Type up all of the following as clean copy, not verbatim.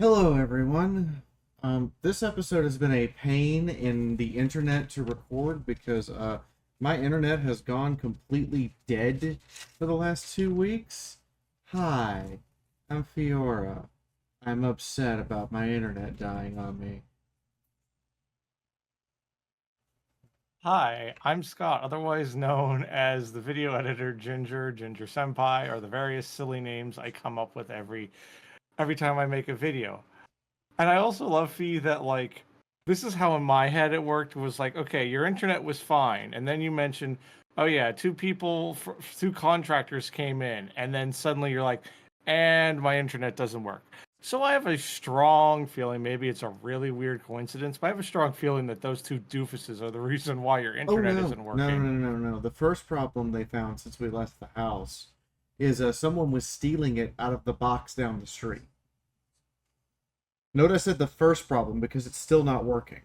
Hello, everyone. This episode has been a pain in the internet to record because my internet has gone completely dead for the last 2 weeks. Hi, I'm Fiora. I'm upset about my internet dying on me. Hi, I'm Scott, otherwise known as the video editor Ginger Senpai, or the various silly names I come up with every time I make a video. And I also love Fee that this is how in my head it worked was like, okay, your internet was fine, and then you mentioned, oh yeah, two contractors came in, and then suddenly you're like, and my internet doesn't work. So I have a strong feeling, maybe it's a really weird coincidence, but I have a strong feeling that those two doofuses are the reason why your Oh internet no, isn't no, working. no, no, no, no. The first problem they found since we left the house is someone was stealing it out of the box down the street. Notice I said the first problem because it's still not working.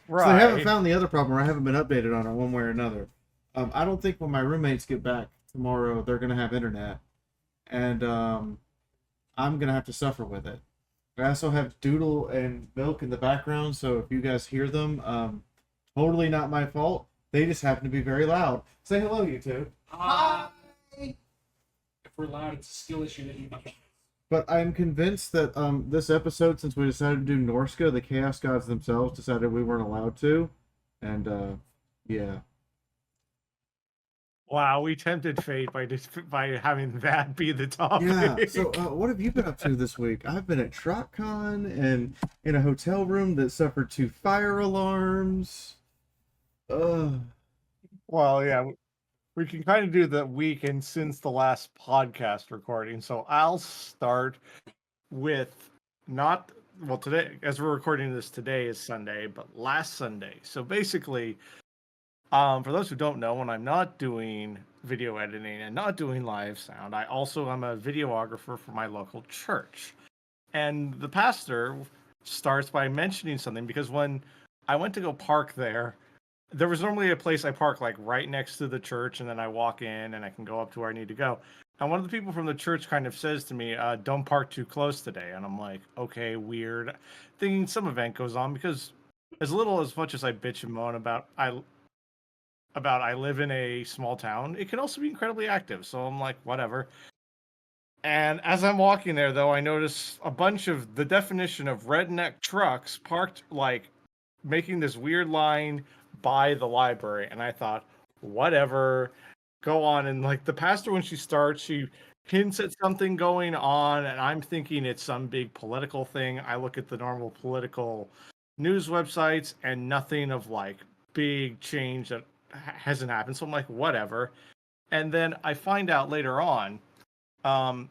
So they haven't Right. found the other problem, or I haven't been updated on it one way or another. I don't think when my roommates get back tomorrow, they're gonna have internet, and I'm gonna have to suffer with it. I also have Doodle and Milk in the background, so if you guys hear them, totally not my fault. They just happen to be very loud. Say hello, you two. Hi. If we're loud, it's a skill issue that you must. But I'm convinced that this episode, since we decided to do Norska, the Chaos Gods themselves decided we weren't allowed to, and yeah. Wow, we tempted fate by having that be the topic. Yeah. So, what have you been up to this week? I've been at TrotCon and in a hotel room that suffered 2 fire alarms. Ugh. Well, yeah, we can kind of do the weekend since the last podcast recording. So I'll start with not well today, as we're recording this today is Sunday, but last Sunday. So basically, for those who don't know, when I'm not doing video editing and not doing live sound, I also am a videographer for my local church. And the pastor starts by mentioning something because when I went to go park there was normally a place I park like right next to the church, and then I walk in and I can go up to where I need to go. And one of the people from the church kind of says to me, "Don't park too close today." And I'm like, "Okay, weird." Thinking some event goes on because as much as I bitch and moan about I live in a small town, it can also be incredibly active. So I'm like, whatever. And as I'm walking there, though, I notice a bunch of the definition of redneck trucks parked, like making this weird line by the library. And I thought, whatever, go on. And like the pastor, when she starts, she hints at something going on. And I'm thinking it's some big political thing. I look at the normal political news websites and nothing of like big change that hasn't happened. So I'm like, whatever. And then I find out later on um,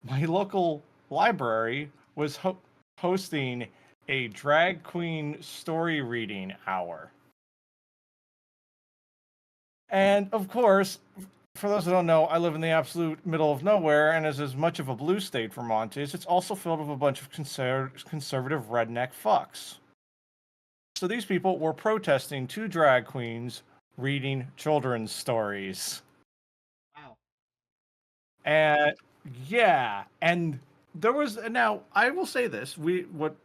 my local library was hosting a drag queen story reading hour. And of course, for those who don't know, I live in the absolute middle of nowhere, and as much of a blue state Vermont is, it's also filled with a bunch of conservative redneck fucks. So these people were protesting two drag queens reading children's stories. Wow. And yeah, and there was now I will say this: the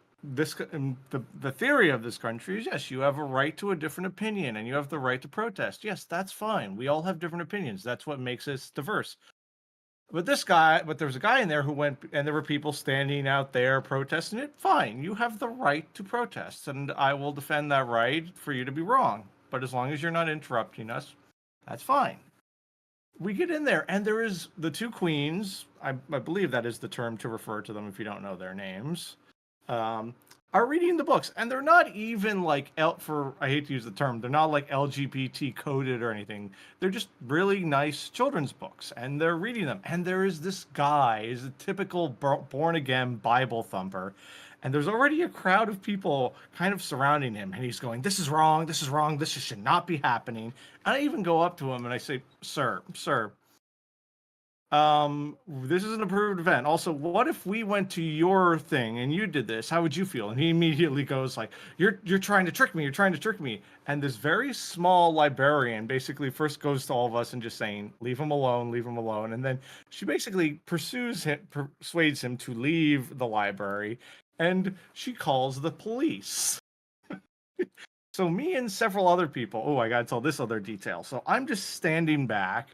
theory of this country is yes, you have a right to a different opinion and you have the right to protest. Yes, that's fine. We all have different opinions. That's what makes us diverse. But there was a guy in there who went, and there were people standing out there protesting it. Fine, you have the right to protest, and I will defend that right for you to be wrong. But as long as you're not interrupting us, that's fine. We get in there, and there is the two queens. I believe that is the term to refer to them if you don't know their names. Um, are reading the books, and they're not even like I hate to use the term, they're not like LGBT coded or anything. They're just really nice children's books, and they're reading them. And there is this guy, is a typical born again Bible thumper, and there's already a crowd of people kind of surrounding him, and he's going, "This is wrong. This is wrong. This should not be happening." And I even go up to him and I say, "Sir, this is an approved event. Also, what if we went to your thing and you did this? How would you feel? And he immediately goes like, you're trying to trick me. You're trying to trick me. And this very small librarian basically first goes to all of us and just saying, leave him alone, leave him alone. And then she basically persuades him to leave the library, and she calls the police. So me and several other people, oh, I got to tell this other detail. So I'm just standing back,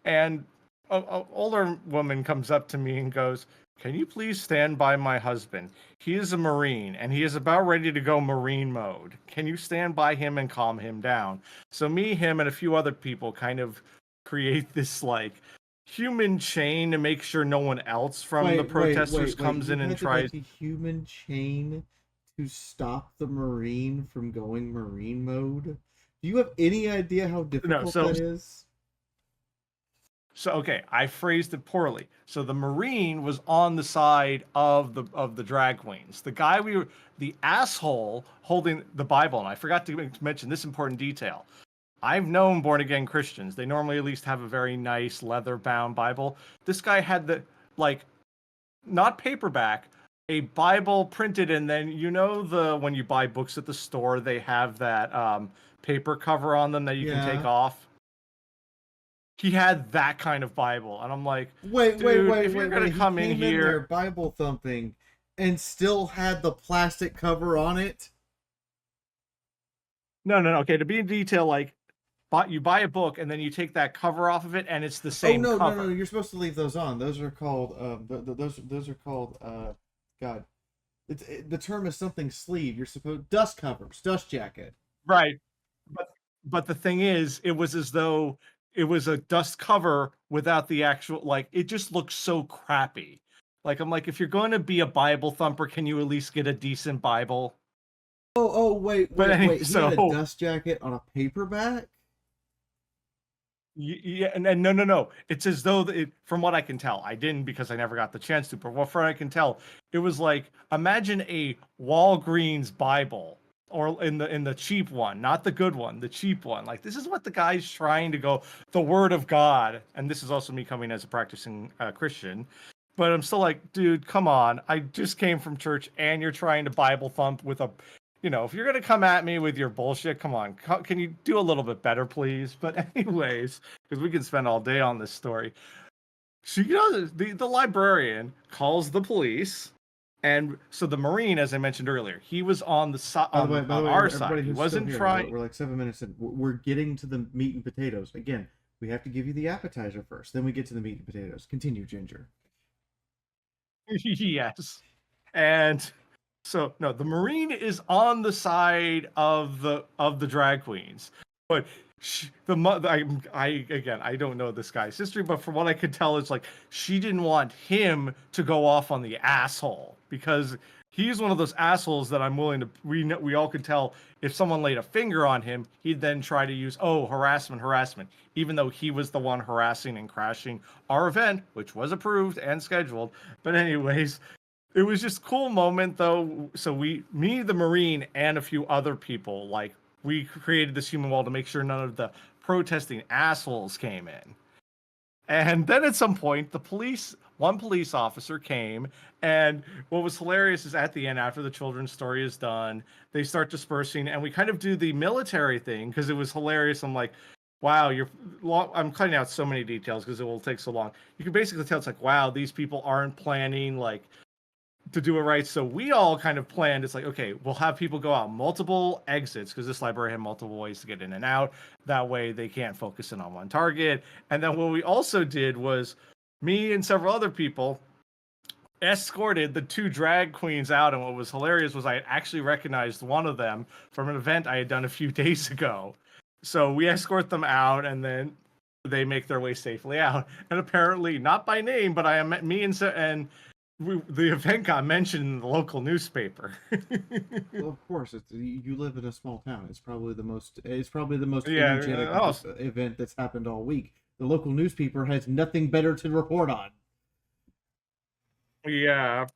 and an older woman comes up to me and goes, can you please stand by my husband? He is a Marine, and he is about ready to go Marine mode. Can you stand by him and calm him down? So me, him, and a few other people kind of create this, like, human chain to make sure no one else from the protesters comes in and tries... a human chain to stop the Marine from going Marine mode? Do you have any idea how difficult that is? So, okay, I phrased it poorly. So the Marine was on the side of the drag queens. The guy the asshole holding the Bible, and I forgot to mention this important detail. I've known born again Christians. They normally at least have a very nice leather bound Bible. This guy had the, like, not paperback, a Bible printed, and then when you buy books at the store, they have that paper cover on them that you can take off. He had that kind of Bible, and I'm like, wait, if you're gonna come in here, there Bible thumping, and still had the plastic cover on it. No. Okay, to be in detail, like, you buy a book and then you take that cover off of it, and it's the same. No. You're supposed to leave those on. Those are called those are called God. The term is something sleeve. You're supposed dust covers, dust jacket. Right, but the thing is, it was as though it was a dust cover without the actual, like, it just looks so crappy. Like, I'm like, if you're going to be a Bible thumper, can you at least get a decent Bible? Wait. He had a dust jacket on a paperback? Yeah, and no. It's as though from what I can tell, I didn't because I never got the chance to. But from what I can tell, it was like, imagine a Walgreens Bible, or in the cheap one, not the good one, the cheap one. Like, this is what the guy's trying to go, the Word of God. And this is also me coming as a practicing Christian, but I'm still like, dude, come on! I just came from church, and you're trying to Bible thump with a. If you're going to come at me with your bullshit, come on. Can you do a little bit better, please? But anyways, because we can spend all day on this story. So, the librarian calls the police. And so the Marine, as I mentioned earlier, he was on the side, on our side. He wasn't trying. We're like 7 minutes in. We're getting to the meat and potatoes. Again, we have to give you the appetizer first. Then we get to the meat and potatoes. Continue, Ginger. Yes. And... so no, the Marine is on the side of the drag queens, but I don't know this guy's history, but from what I could tell, it's like she didn't want him to go off on the asshole, because he's one of those assholes that I'm willing to. We all could tell if someone laid a finger on him, he'd then try to use harassment, even though he was the one harassing and crashing our event, which was approved and scheduled. But anyways. It was just a cool moment, though. So me, the Marine, and a few other people, like, we created this human wall to make sure none of the protesting assholes came in. And then at some point, one police officer came, and what was hilarious is at the end, after the children's story is done, they start dispersing, and we kind of do the military thing, because it was hilarious. I'm like, wow, I'm cutting out so many details because it will take so long. You can basically tell it's like, wow, these people aren't planning, like, to do it right. So we all kind of planned, it's like, okay, we'll have people go out multiple exits, because this library had multiple ways to get in and out. That way they can't focus in on one target. And then what we also did was, me and several other people escorted the two drag queens out. And what was hilarious was I actually recognized one of them from an event I had done a few days ago. So we escort them out, and then they make their way safely out. And apparently, not by name, but the event got mentioned in the local newspaper. Well, of course, you live in a small town. It's probably the most energetic event that's happened all week. The local newspaper has nothing better to report on. Yeah,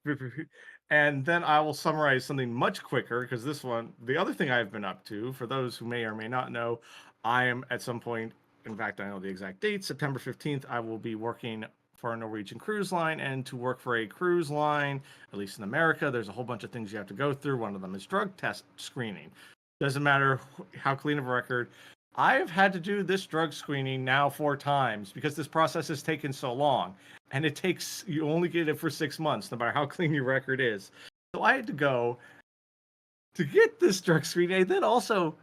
and then I will summarize something much quicker, because the other thing I've been up to, for those who may or may not know, I am at some point, in fact, I know the exact date, September 15th, I will be working for a Norwegian cruise line, and to work for a cruise line, at least in America, there's a whole bunch of things you have to go through. One of them is drug test screening. Doesn't matter how clean of a record. I've had to do this drug screening now 4 times because this process has taken so long. And you only get it for 6 months, no matter how clean your record is. So I had to go to get this drug screening. And then also,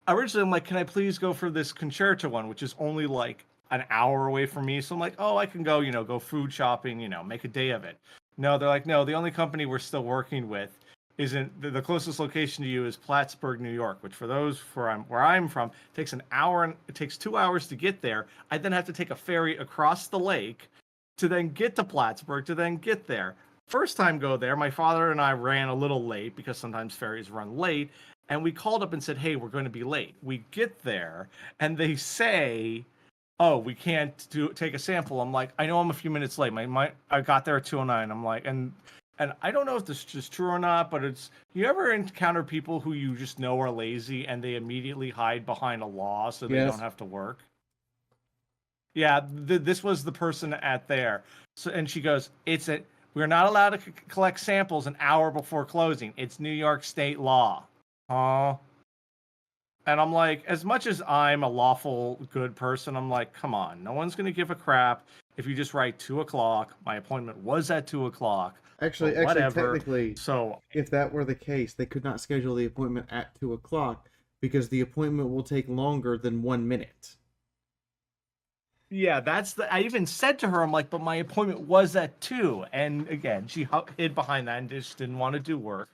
originally I'm like, can I please go for this concerto one, which is only like an hour away from me. So I'm like, oh, I can go, go food shopping, make a day of it. No, they're like, no, the only company we're still working with isn't the closest location to you is Plattsburgh, New York, which for those where I'm from takes an hour and it takes 2 hours to get there. I then have to take a ferry across the lake to then get to Plattsburgh to then get there. First time go there, my father and I ran a little late because sometimes ferries run late, and we called up and said, hey, we're going to be late. We get there and they say, oh, we can't take a sample. I'm like, I know I'm a few minutes late. I got there at 2:09. I'm like, and I don't know if this is true or not, but you ever encounter people who you just know are lazy and they immediately hide behind a law so they don't have to work? Yeah, this was the person at there. So, and she goes, we're not allowed to collect samples an hour before closing. It's New York state law. And I'm like, as much as I'm a lawful good person, I'm like, come on, no one's going to give a crap if you just write 2:00. My appointment was at 2:00. Actually, technically, so if that were the case, they could not schedule the appointment at 2:00 because the appointment will take longer than 1 minute. Yeah, I even said to her, I'm like, but my appointment was at 2. And again, she hid behind that and just didn't want to do work.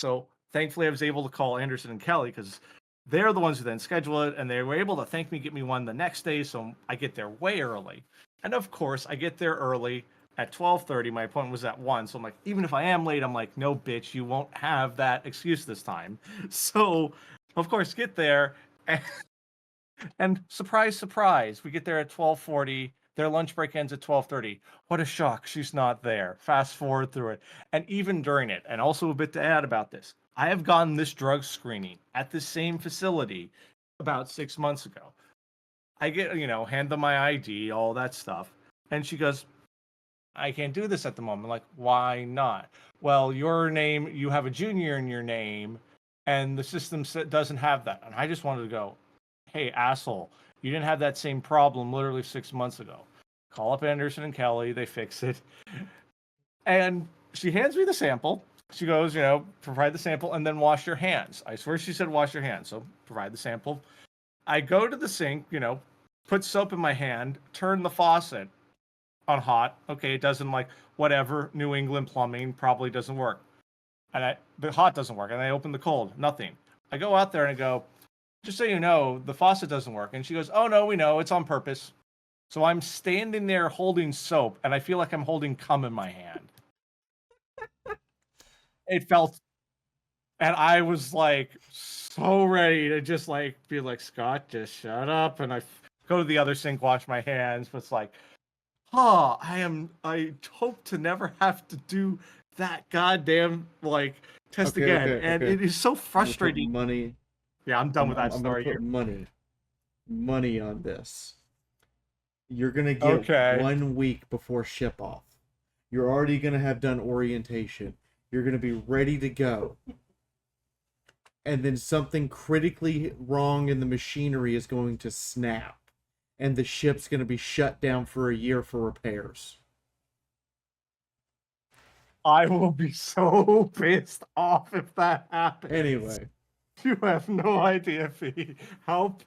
So thankfully I was able to call Anderson and Kelly because they're the ones who then schedule it, and they were able to thank me, get me one the next day. So I get there way early. And of course I get there early at 12:30. My appointment was at 1. So I'm like, even if I am late, I'm like, no, bitch, you won't have that excuse this time. So of course, get there. And surprise, surprise, we get there at 12:40. Their lunch break ends at 12:30. What a shock. She's not there. Fast forward through it. And even during it, and also a bit to add about this, I have gotten this drug screening at the same facility about 6 months ago. I get, hand them my ID, all that stuff. And she goes, I can't do this at the moment. I'm like, why not? Well, you have a junior in your name, and the system doesn't have that. And I just wanted to go, hey, asshole, you didn't have that same problem literally 6 months ago. Call up Anderson and Kelly. They fix it. And she hands me the sample. She goes, provide the sample and then wash your hands. I swear she said wash your hands. So provide the sample. I go to the sink, put soap in my hand, turn the faucet on hot. Okay, it doesn't whatever. New England plumbing probably doesn't work. And the hot doesn't work. And I open the cold. Nothing. I go out there and I go, just so you know, the faucet doesn't work. And she goes, oh, no, we know. It's on purpose. So I'm standing there holding soap, and I feel like I'm holding cum in my hand. It felt, and I was so ready to just be like, Scott, just shut up. And I go to the other sink, wash my hands. But it's I hope to never have to do that goddamn test again. And it is so frustrating. Money. Yeah, I'm done with that story here. Money on this. You're gonna get 1 week before ship off. You're already gonna have done orientation. You're gonna be ready to go. And then something critically wrong in the machinery is going to snap. And the ship's gonna be shut down for a year for repairs. I will be so pissed off if that happens. Anyway. You have no idea, Fee. How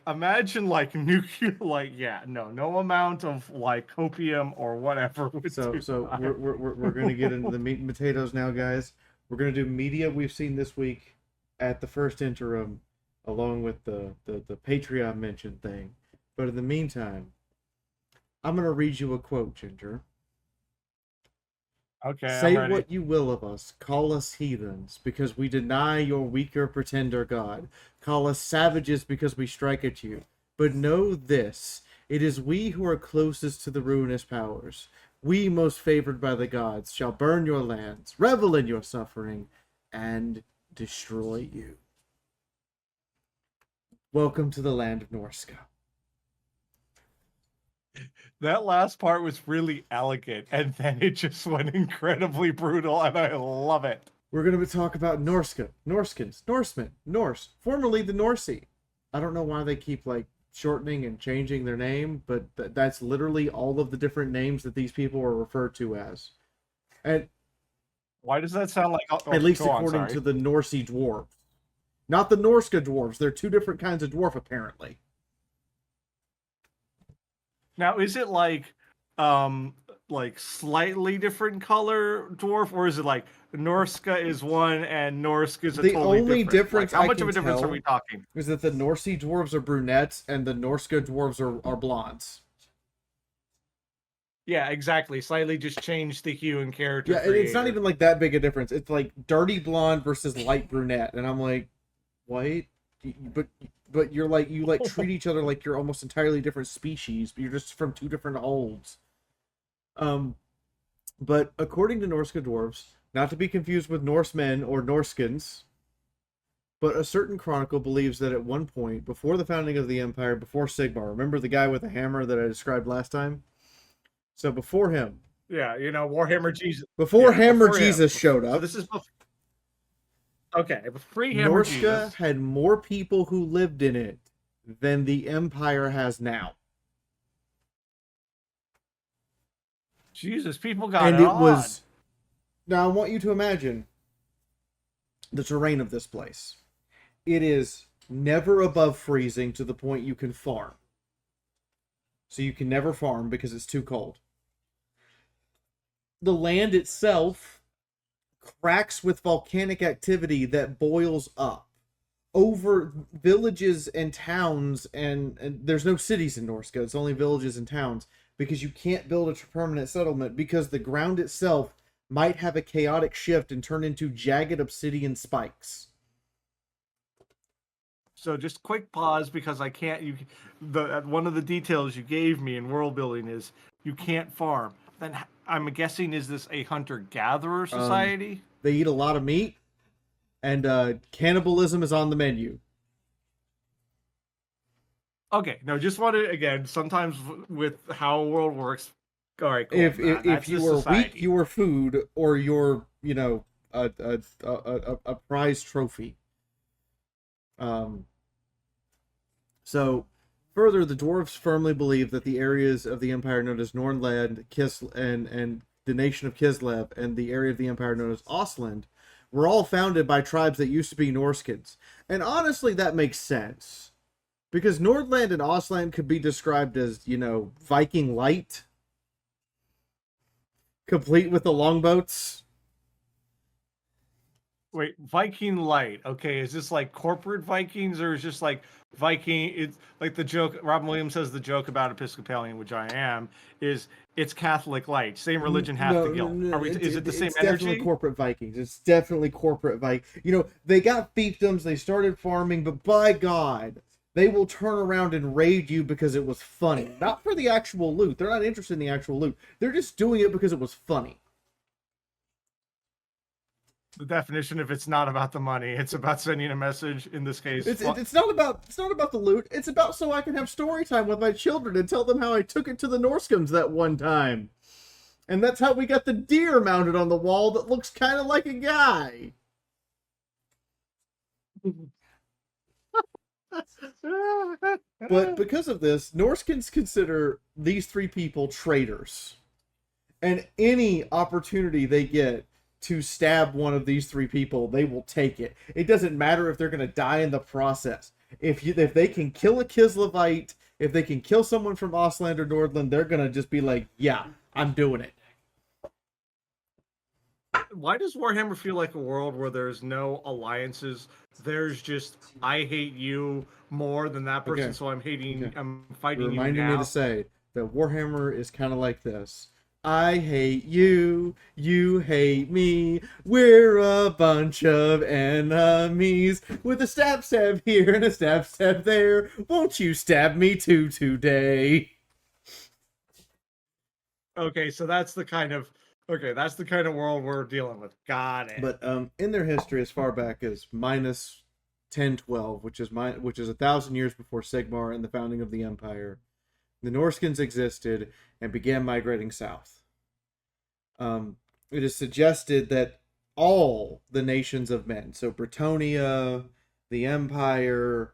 imagine nuclear no amount of copium or whatever. So we're gonna get into the meat and potatoes now, guys. We're gonna do media we've seen this week at the first interim, along with the Patreon mention thing. But in the meantime, I'm gonna read you a quote, Ginger. Okay. Say what you will of us, call us heathens, because we deny your weaker pretender God. Call us savages because we strike at you. But know this, it is we who are closest to the ruinous powers. We, most favored by the gods, shall burn your lands, revel in your suffering, and destroy you. Welcome to the land of Norska. That last part was really elegant, and then it just went incredibly brutal, and I love it. We're going to talk about Norska, Norskans, Norsemen, Norse, formerly the Norsey. I don't know why they keep like shortening and changing their name, but that's literally all of the different names that these people are referred to as. And Why does that sound like? at least go on, according sorry. to the Norsey dwarves. Not the Norska dwarves. They're two different kinds of dwarf, apparently. Now, is it like slightly different color dwarf, or is it like Norska is one and Norsk is a The totally only different? difference Like, how I much can of a difference are tell we talking? is that the Norsey dwarves are brunettes and the Norska dwarves are blondes. Yeah, exactly. Slightly just change the hue and character. Yeah, it's not creator. even like that big a difference. It's like dirty blonde versus light brunette, and I'm like, what? But you're like you like treat each other like you're almost entirely different species, but you're just from two different holds. But according to Norska dwarves, not to be confused with Norsemen or Norskans, but a certain chronicle believes that at one point, before the founding of the empire, before Sigmar, remember the guy with the hammer that I described last time? So before him, Yeah, Warhammer Jesus. before Yeah, Hammer before him. Jesus showed So up, this is okay. Pre-Hammer Norska Jesus. had more people who lived in it than the empire has now. Jesus, people got And it it on. was. Now I want you to imagine the terrain of this place. It is never above freezing to the point you can farm. So you can never farm because it's too cold. The land itself cracks with volcanic activity that boils up over villages and towns, and there's no cities in Norska. It's only villages and towns because you can't build a permanent settlement because the ground itself might have a chaotic shift and turn into jagged obsidian spikes. So just quick pause because I can't. One of the details you gave me in world building is you can't farm. Then I'm guessing, is this a hunter-gatherer society? They eat a lot of meat, and cannibalism is on the menu. Okay, no, just wanted again. Sometimes with how world works. All right, cool. If you were weak, you were food, or you're a prize trophy. So, further, the dwarves firmly believe that the areas of the empire known as Nornland, and the nation of Kislev, and the area of the empire known as Ostland, were all founded by tribes that used to be Norskans. And honestly, that makes sense. Because Nordland and Ostland could be described as, Viking light, complete with the longboats. Wait, Viking light. Okay, is this like corporate Vikings, or is just like Viking? It's like the joke. Robin Williams says the joke about Episcopalian, which I am, is it's Catholic light. Same religion, half the guilt. Is it the same it's energy? Definitely corporate Vikings. It's definitely corporate Vikings. They got fiefdoms. They started farming, but by God, they will turn around and raid you because it was funny. Not for the actual loot. They're not interested in the actual loot. They're just doing it because it was funny. The definition, if it's not about the money, it's about sending a message. In this case, it's not about the loot. It's about so I can have story time with my children and tell them how I took it to the Norskans that one time, and that's how we got the deer mounted on the wall that looks kind of like a guy. But because of this, Norskans consider these three people traitors, and any opportunity they get to stab one of these three people, they will take it. It doesn't matter if they're going to die in the process. If they can kill a Kislevite, if they can kill someone from Ostland or Nordland, they're going to just be like, yeah, I'm doing it. Why does Warhammer feel like a world where there's no alliances? There's just, I hate you more than that person, Okay. so I'm hating, Okay. I'm fighting You're you reminding me now. to say that Warhammer is kind of like this. I hate you, you hate me, we're a bunch of enemies, with a stab here and a stab there, won't you stab me too today? Okay, so that's the kind of world we're dealing with. Got it. But in their history, as far back as minus 1012, which is 1,000 years before Sigmar and the founding of the Empire, the Norskans existed and began migrating south. It is suggested that all the nations of men, so Bretonia, the Empire,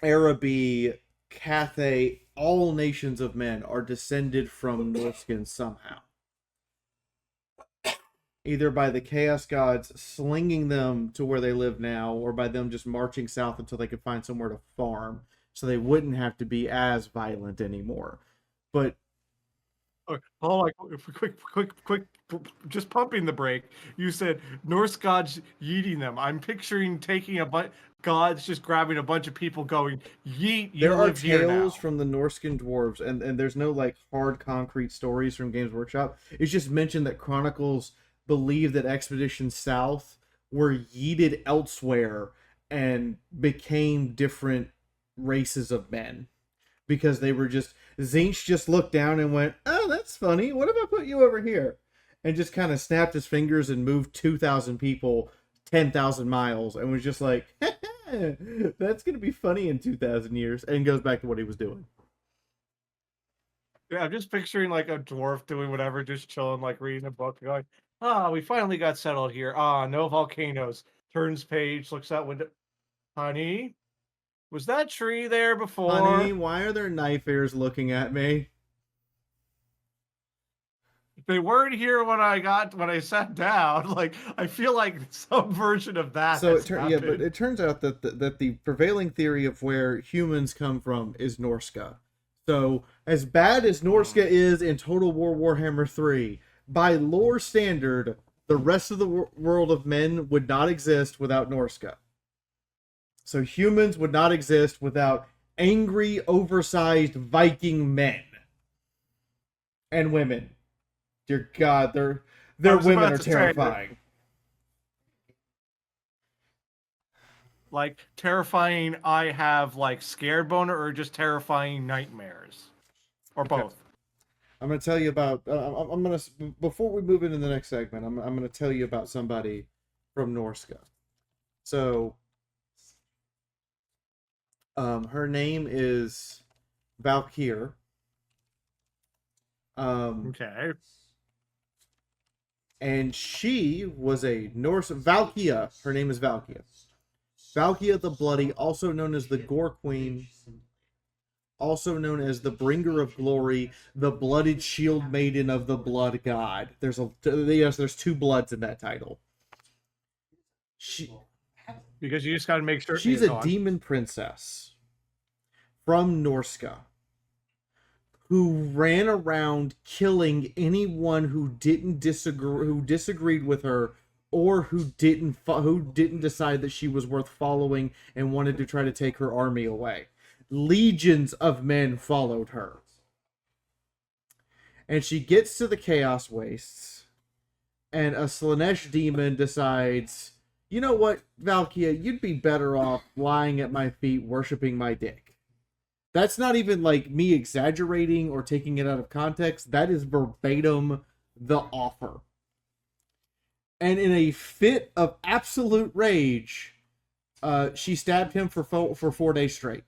Araby, Cathay, all nations of men are descended from Norskans somehow. Either by the Chaos Gods slinging them to where they live now, or by them just marching south until they could find somewhere to farm, so they wouldn't have to be as violent anymore. But hold on, quick, just pumping the brake. You said Norse gods yeeting them. I'm picturing taking a bunch gods just grabbing a bunch of people going yeet. You there are live here now. tales from the Norscan dwarves, and there's no like hard concrete stories from Games Workshop. It's just mentioned that chronicles believe that expeditions south were yeeted elsewhere and became different races of men, because they were just, Zinch just looked down and went, oh, that's funny, what if I put you over here, and just kind of snapped his fingers and moved 2,000 people 10,000 miles and was just like, that's gonna be funny in 2,000 years, and goes back to what he was doing. Yeah, I'm just picturing like a dwarf doing whatever, just chilling, like reading a book, going, we finally got settled here. No volcanoes. Turns page, looks out window. Honey, was that tree there before? Honey, why are there knife ears looking at me? They weren't here when I sat down. Like, I feel like some version of that. So but it turns out that the prevailing theory of where humans come from is Norska. So as bad as Norska is in Total War Warhammer 3, by lore standard, the rest of the world of men would not exist without Norska. So humans would not exist without angry, oversized Viking men and women. Dear God, their women are terrifying. Like terrifying, I have like scared boner, or just terrifying nightmares, or both. I'm going to tell you about. I'm going to, before we move into the next segment, I'm going to tell you about somebody from Norska. So, her name is Valkia. Okay. And she was a Norse Valkia. Her name is Valkia. Valkia the Bloody, also known as the Gore Queen, also known as the Bringer of Glory, the Blooded Shield Maiden of the Blood God. There's two bloods in that title. Because you just got to make sure she's a demon princess from Norska who ran around killing anyone who disagreed with her, or who didn't decide that she was worth following and wanted to try to take her army away. Legions of men followed her. And she gets to the Chaos Wastes, and a Slaanesh demon decides, you know what, Valkia, you'd be better off lying at my feet worshipping my dick. That's not even like me exaggerating or taking it out of context. That is verbatim the offer. And in a fit of absolute rage, she stabbed him for 4 days straight.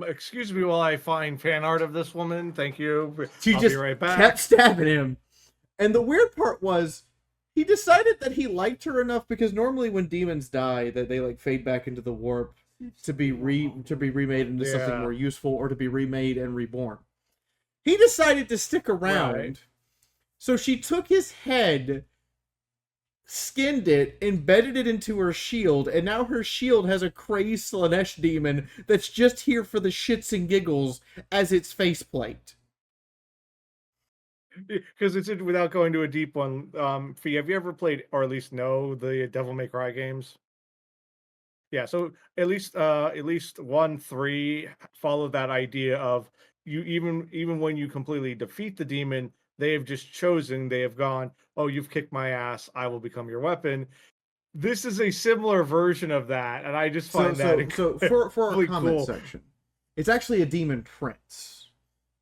Excuse me while I find fan art of this woman. Thank you. She just be right back. kept stabbing him. And the weird part was, he decided that he liked her enough, because normally when demons die, that they like fade back into the warp to be remade into something more useful, or to be remade and reborn. He decided to stick around. Right. So she took his head, skinned it, embedded it into her shield, and now her shield has a crazed Slaanesh demon that's just here for the shits and giggles as its faceplate. Because it's without going to a deep one. Fee, have you ever played, or at least know, the Devil May Cry games? Yeah, so at least 1, 3 follow that idea of you, even when you completely defeat the demon, they have just chosen, they have gone, oh, you've kicked my ass, I will become your weapon. This is a similar version of that, and I just find that so for our comment cool. section, it's actually a demon prince,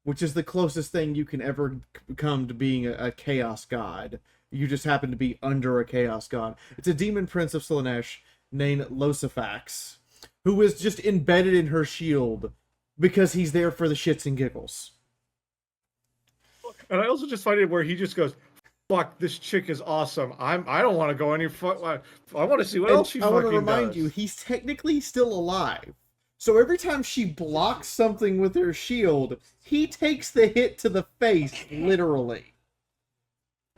which is the closest thing you can ever come to being a chaos god. You just happen to be under a chaos god. It's a demon prince of Slaanesh named Losifax, who is just embedded in her shield because he's there for the shits and giggles. And I also just find it where he just goes, "Fuck, this chick is awesome. I don't want to go any I want to see what else she I want to fucking remind does." you, he's technically still alive. So every time she blocks something with her shield, he takes the hit to the face, literally.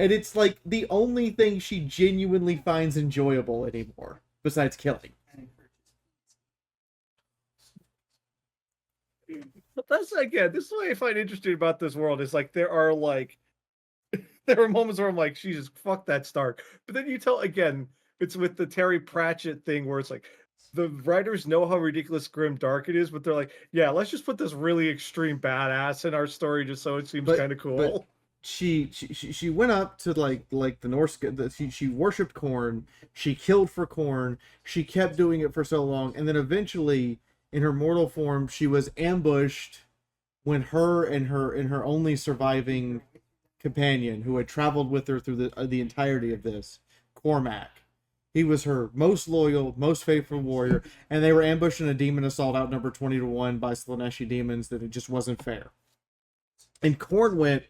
And it's like the only thing she genuinely finds enjoyable anymore, besides killing. But that's, again, this is what I find interesting about this world, is like there are moments where I'm like, Jesus, fuck that Stark. But then you tell, again, it's with the Terry Pratchett thing where it's like the writers know how ridiculous grim dark it is, but they're like, yeah, let's just put this really extreme badass in our story just so it seems kind of cool. But she went up to like the Norska. She worshipped Khorne. She killed for Khorne. She kept doing it for so long, and then eventually, in her mortal form, she was ambushed when her and her only surviving companion, who had traveled with her through the entirety of this, Cormac. He was her most loyal, most faithful warrior, and they were ambushed in a demon assault outnumbered 20-1 by Slaaneshi demons. That it just wasn't fair. And Khorne went,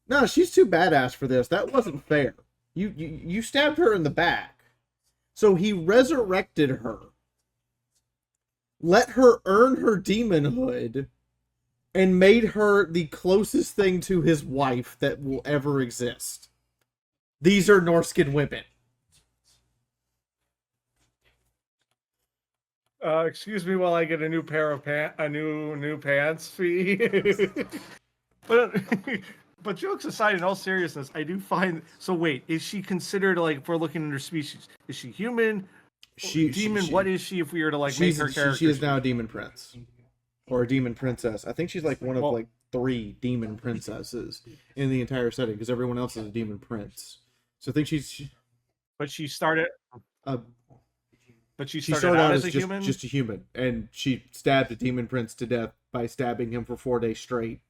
"No, she's too badass for this. That wasn't fair. You stabbed her in the back." So he resurrected her, let her earn her demonhood, and made her the closest thing to his wife that will ever exist. These are Norscan women. Excuse me while I get a new pair of new pants fee. But jokes aside, in all seriousness, I do find. So wait, is she considered, like, if we're looking under species? Is she human? Demon? What is she? If we were to like make her character, she is now a demon prince or a demon princess. I think she's like one of like 3 demon princesses in the entire setting, because everyone else is a demon prince. So I think she's. But she started. But she started, out out as a just, human. Just a human, and she stabbed a demon prince to death by stabbing him for 4 days straight,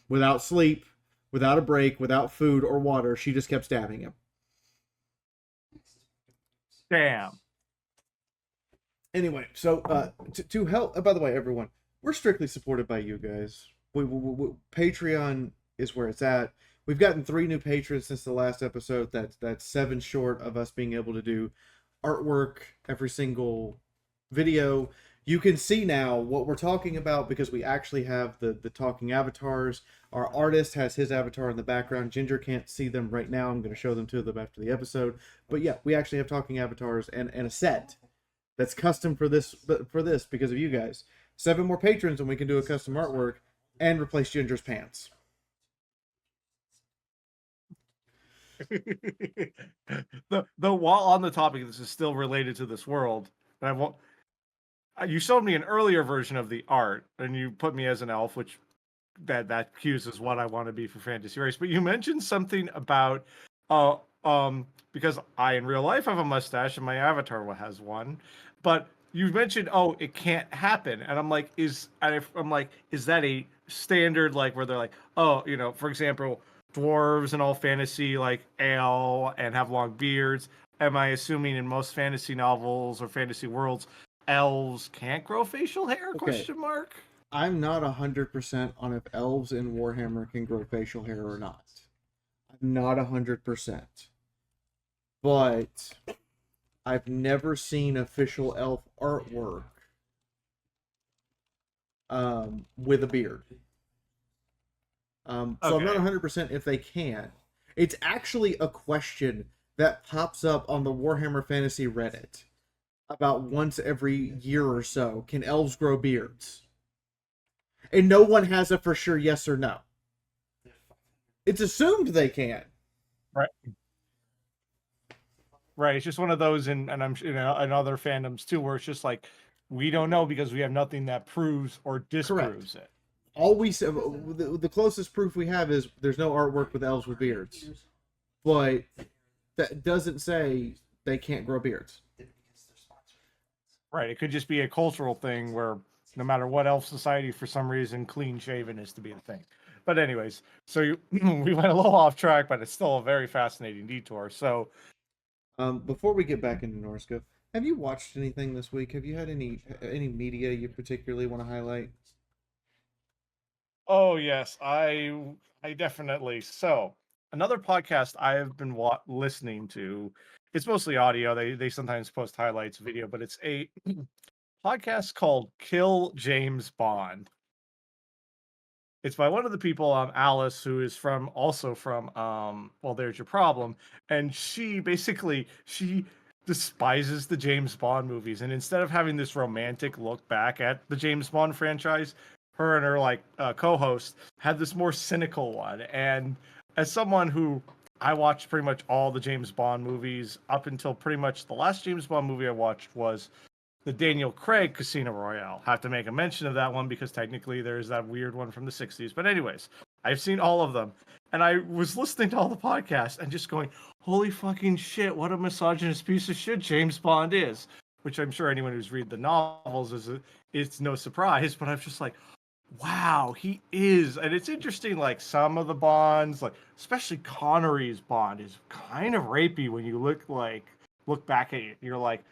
without sleep, without a break, without food or water. She just kept stabbing him. Damn. Anyway, so to help. By the way, everyone, we're strictly supported by you guys. We Patreon is where it's at. We've gotten 3 new patrons since the last episode. That's 7 short of us being able to do artwork every single video. You can see now what we're talking about because we actually have the talking avatars. Our artist has his avatar in the background. Ginger can't see them right now. I'm going to show them to them after the episode. But yeah, we actually have talking avatars and a set that's custom for this because of you guys. 7 more patrons and we can do a custom artwork and replace Ginger's pants. Though while on the topic, this is still related to this world, and I won't. You showed me an earlier version of the art, and you put me as an elf, which that cues is what I want to be for Fantasy Race. But you mentioned something about, because I in real life have a mustache and my avatar has one, but you mentioned, oh, it can't happen, and I'm like, is that a standard, like where they're like, oh, for example, dwarves and all fantasy like ale and have long beards. Am I assuming in most fantasy novels or fantasy worlds, elves can't grow facial hair? Okay. Question mark. I'm not 100% on if elves in Warhammer can grow facial hair or not. I'm not 100%. But I've never seen official elf artwork with a beard. So I'm not 100% if they can. It's actually a question that pops up on the Warhammer Fantasy Reddit about once every year or so. Can elves grow beards? And no one has a for sure yes or no. It's assumed they can. Right. Right. It's just one of those, and I'm in other fandoms too, where it's just like, we don't know because we have nothing that proves or disproves it. All we say, the closest proof we have is there's no artwork with elves with beards, but that doesn't say they can't grow beards. Right. It could just be a cultural thing where no matter what elf society, for some reason, clean shaven is to be the thing. But anyways, so we went a little off track, but it's still a very fascinating detour. So, before we get back into Norska, Have you watched anything this week? Have you had any media you particularly want to highlight? Oh yes, I definitely. So another podcast I have been listening to. It's mostly audio. They sometimes post highlights video, but it's a podcast called Kill James Bond. It's by one of the people, Alice, who is also from well, There's Your Problem, and she despises the James Bond movies, and instead of having this romantic look back at the James Bond franchise, her and her co-host had this more cynical one. And as someone who I watched pretty much all the James Bond movies up until pretty much the last James Bond movie I watched was the Daniel Craig Casino Royale. Have to make a mention of that one because technically there's that weird one from the 60s. But anyways, I've seen all of them. And I was listening to all the podcasts and just going, holy fucking shit, what a misogynist piece of shit James Bond is. Which I'm sure anyone who's read the novels it's no surprise, but I'm just like, wow, he is. And it's interesting, like some of the Bonds, like especially Connery's Bond is kind of rapey when you look back at it. You're like,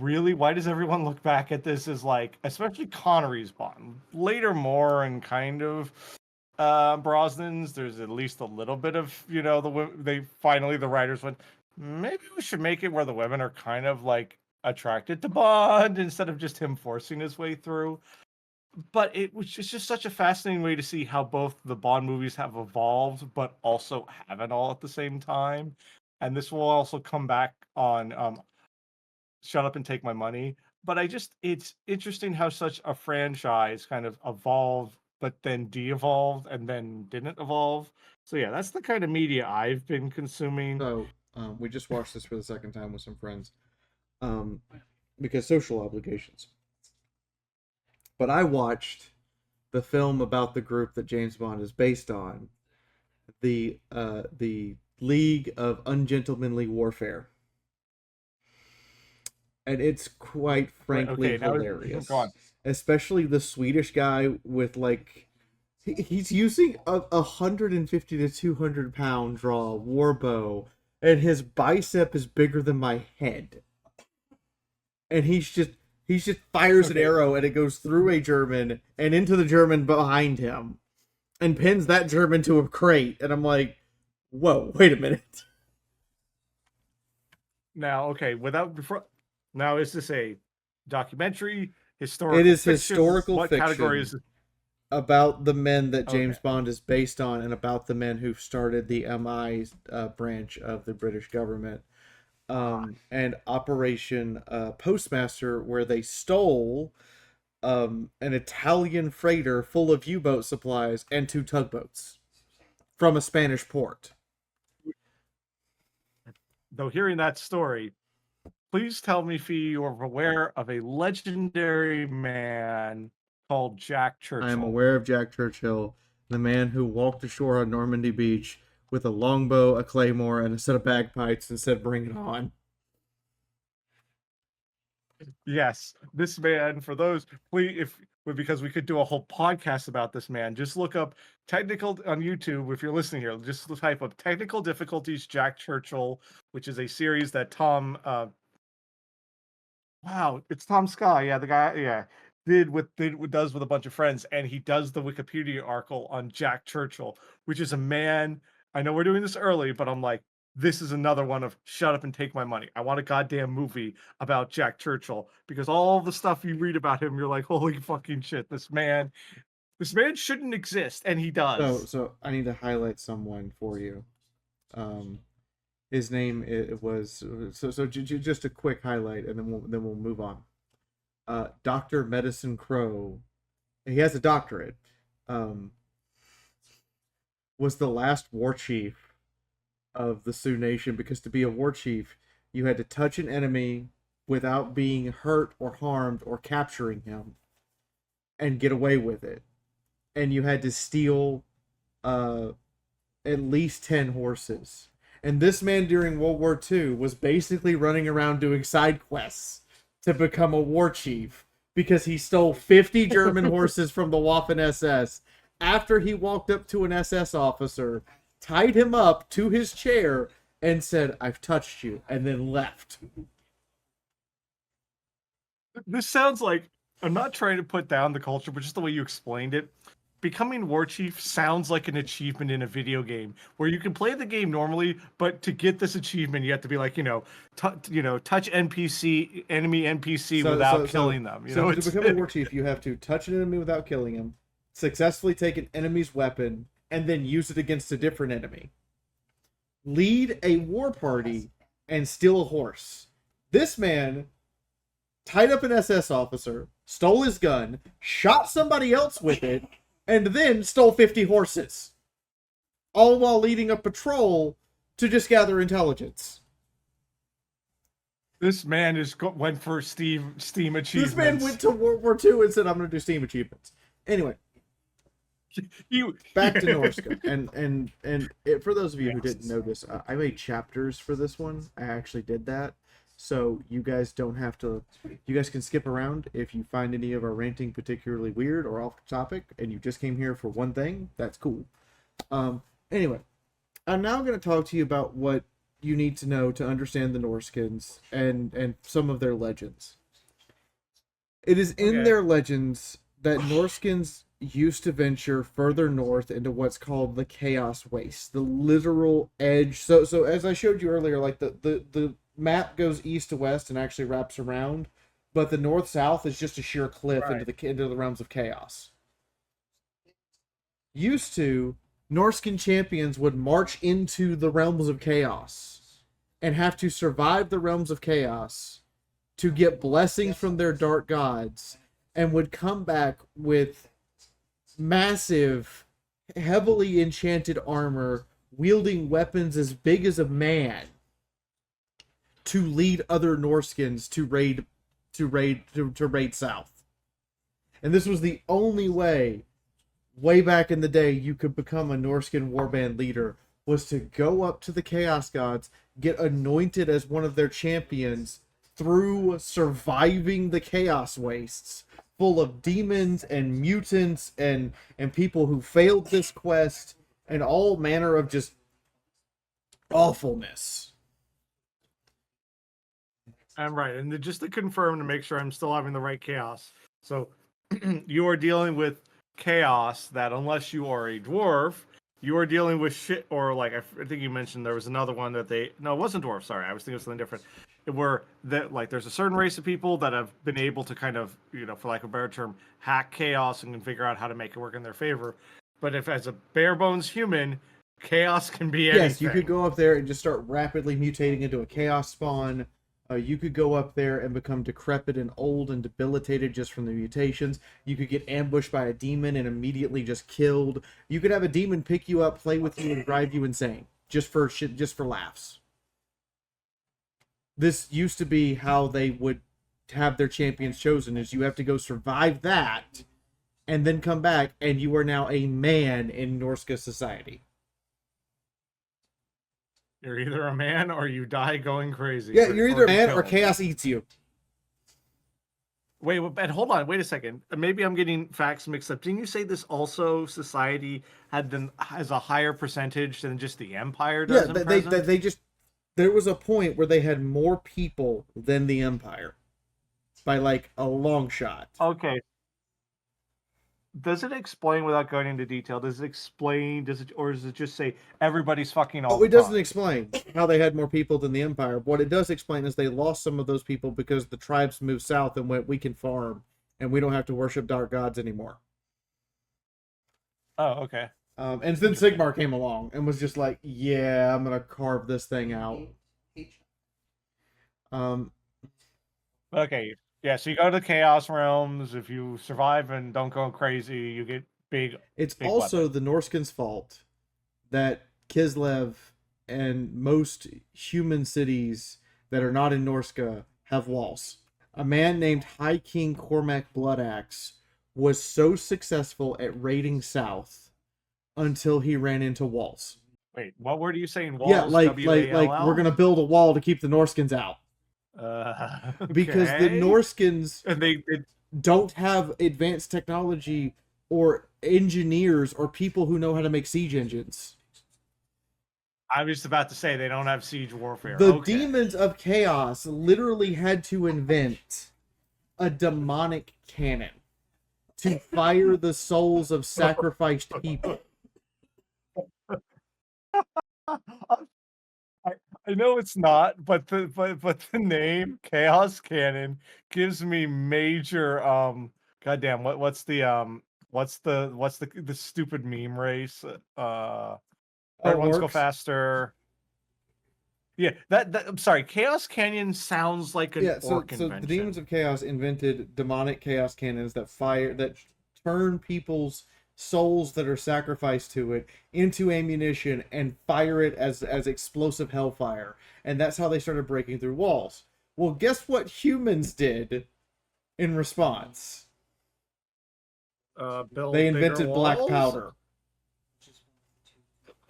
really, why does everyone look back at this as like, especially Connery's Bond? Later, more and kind of Brosnan's, there's at least a little bit of, the writers went, maybe we should make it where the women are kind of like attracted to Bond instead of just him forcing his way through. But it's just such a fascinating way to see how both the Bond movies have evolved, but also haven't all at the same time. And this will also come back on Shut Up and Take My Money. But it's interesting how such a franchise kind of evolved, but then de-evolved and then didn't evolve. So yeah, that's the kind of media I've been consuming. So we just watched this for the second time with some friends, because social obligations. But I watched the film about the group that James Bond is based on, the League of Ungentlemanly Warfare. And it's quite frankly hilarious. Go on. Especially the Swedish guy with he's using a 150 to 200 pound draw warbow, and his bicep is bigger than my head. And he just fires an arrow and it goes through a German and into the German behind him and pins that German to a crate. And I'm like, whoa, wait a minute. Now, okay, now, is this a documentary, historical It is fiction? historical what fiction category is it? about the men that James Bond is based on and about the men who started the MI branch of the British government. And Operation Postmaster, where they stole an Italian freighter full of U-boat supplies and 2 tugboats from a Spanish port. Though hearing that story, please tell me, Fee, you are aware of a legendary man called Jack Churchill. I am aware of Jack Churchill, the man who walked ashore on Normandy Beach with a longbow, a claymore, and a set of bagpipes and said, "Bring it on." Yes, this man, for those, because we could do a whole podcast about this man, just look up technical on YouTube. If you're listening here, just type up Technical Difficulties Jack Churchill, which is a series that it's Tom Scott. Yeah, the guy, does with a bunch of friends, and he does the Wikipedia article on Jack Churchill, which is a man. I know we're doing this early, but I'm like, this is another one of shut up and take my money. I want a goddamn movie about Jack Churchill, because all the stuff you read about him, you're like, holy fucking shit, this man shouldn't exist, and he does. So I need to highlight someone for you. His name was just a quick highlight, and then we'll move on. Dr. Medicine Crow, he has a doctorate. Was the last war chief of the Sioux Nation, because to be a war chief, you had to touch an enemy without being hurt or harmed or capturing him, and get away with it. And you had to steal at least 10 horses. And this man during World War II was basically running around doing side quests to become a war chief, because he stole 50 German horses from the Waffen SS after he walked up to an SS officer, tied him up to his chair, and said, "I've touched you," and then left. This sounds like, I'm not trying to put down the culture, but just the way you explained it. Becoming war chief sounds like an achievement in a video game where you can play the game normally, but to get this achievement, you have to be like, touch enemy NPC without killing them. So to become a war chief, you have to touch an enemy without killing him, successfully take an enemy's weapon, and then use it against a different enemy. Lead a war party and steal a horse. This man tied up an SS officer, stole his gun, shot somebody else with it, and then stole 50 horses. All while leading a patrol to just gather intelligence. This man went for Steam achievements. This man went to World War II and said, I'm going to do Steam achievements. Anyway. Back to Norska. And for those of you who didn't notice, I made chapters for this one. I actually did that. So you guys don't have to, you guys can skip around if you find any of our ranting particularly weird or off topic and you just came here for one thing, that's cool. Anyway, I'm now going to talk to you about what you need to know to understand the Norskins and some of their legends. It is in their legends that Norskins used to venture further north into what's called the Chaos Waste, the literal edge. So as I showed you earlier, like the map goes east to west and actually wraps around, but the north-south is just a sheer cliff into the realms of chaos. Used to, Norscan champions would march into the realms of chaos and have to survive the realms of chaos to get blessings from their dark gods, and would come back with massive, heavily enchanted armor, wielding weapons as big as a man, to lead other Norskins to raid south. And this was the only way back in the day you could become a Norscan warband leader, was to go up to the Chaos Gods, get anointed as one of their champions through surviving the Chaos Wastes, full of demons and mutants and people who failed this quest and all manner of just awfulness. I'm right. And just to confirm, to make sure I'm still having the right chaos. So you are dealing with chaos that, unless you are a dwarf, you are dealing with shit, or like, I think you mentioned there was another one that no, it wasn't dwarf. Sorry. I was thinking of something different. Where that, like, there's a certain race of people that have been able to kind of, for lack of a better term, hack chaos and can figure out how to make it work in their favor. But if, as a bare bones human, chaos can be anything. Yes, you could go up there and just start rapidly mutating into a chaos spawn. You could go up there and become decrepit and old and debilitated just from the mutations. You could get ambushed by a demon and immediately just killed. You could have a demon pick you up, play with you, and drive you insane just for laughs. This used to be how they would have their champions chosen, is you have to go survive that and then come back, and you are now a man in Norska society. You're either a man or you die going crazy. Yeah, you're either a man or chaos eats you. Wait, and hold on, wait a second. Maybe I'm getting facts mixed up. Didn't you say this also society has a higher percentage than just the Empire does? Yeah, they just, there was a point where they had more people than the Empire by like a long shot. Okay. Does it explain, without going into detail, or does it just say everybody's fucking all the time? It doesn't explain how they had more people than the Empire. What it does explain is they lost some of those people because the tribes moved south and went, we can farm and we don't have to worship dark gods anymore. Oh, okay. And then Sigmar came along and was just like, yeah, I'm going to carve this thing out. Okay. Yeah, so you go to the Chaos Realms. If you survive and don't go crazy, you get big. It's also weapons. the Norskins' fault that Kislev and most human cities that are not in Norska have walls. A man named High King Cormac Bloodaxe was so successful at raiding south until he ran into walls. Wait, what word are you saying? Walls? Yeah, like we're gonna build a wall to keep the Norskins out. Okay. Because the Norskins and they don't have advanced technology or engineers or people who know how to make siege engines. I was about to say they don't have siege warfare. The demons of chaos literally had to invent a demonic cannon to fire the souls of sacrificed people. I know it's not, but the name Chaos Cannon gives me major goddamn what's the stupid meme race? Right ones go Orcs? faster. Yeah, that I'm sorry, Chaos Canyon sounds like an So orc the invention. Demons of Chaos invented demonic chaos cannons that turn people's souls that are sacrificed to it into ammunition and fire it as explosive hellfire. And that's how they started breaking through walls. Well, guess what humans did in response? Build They bigger invented black walls? powder.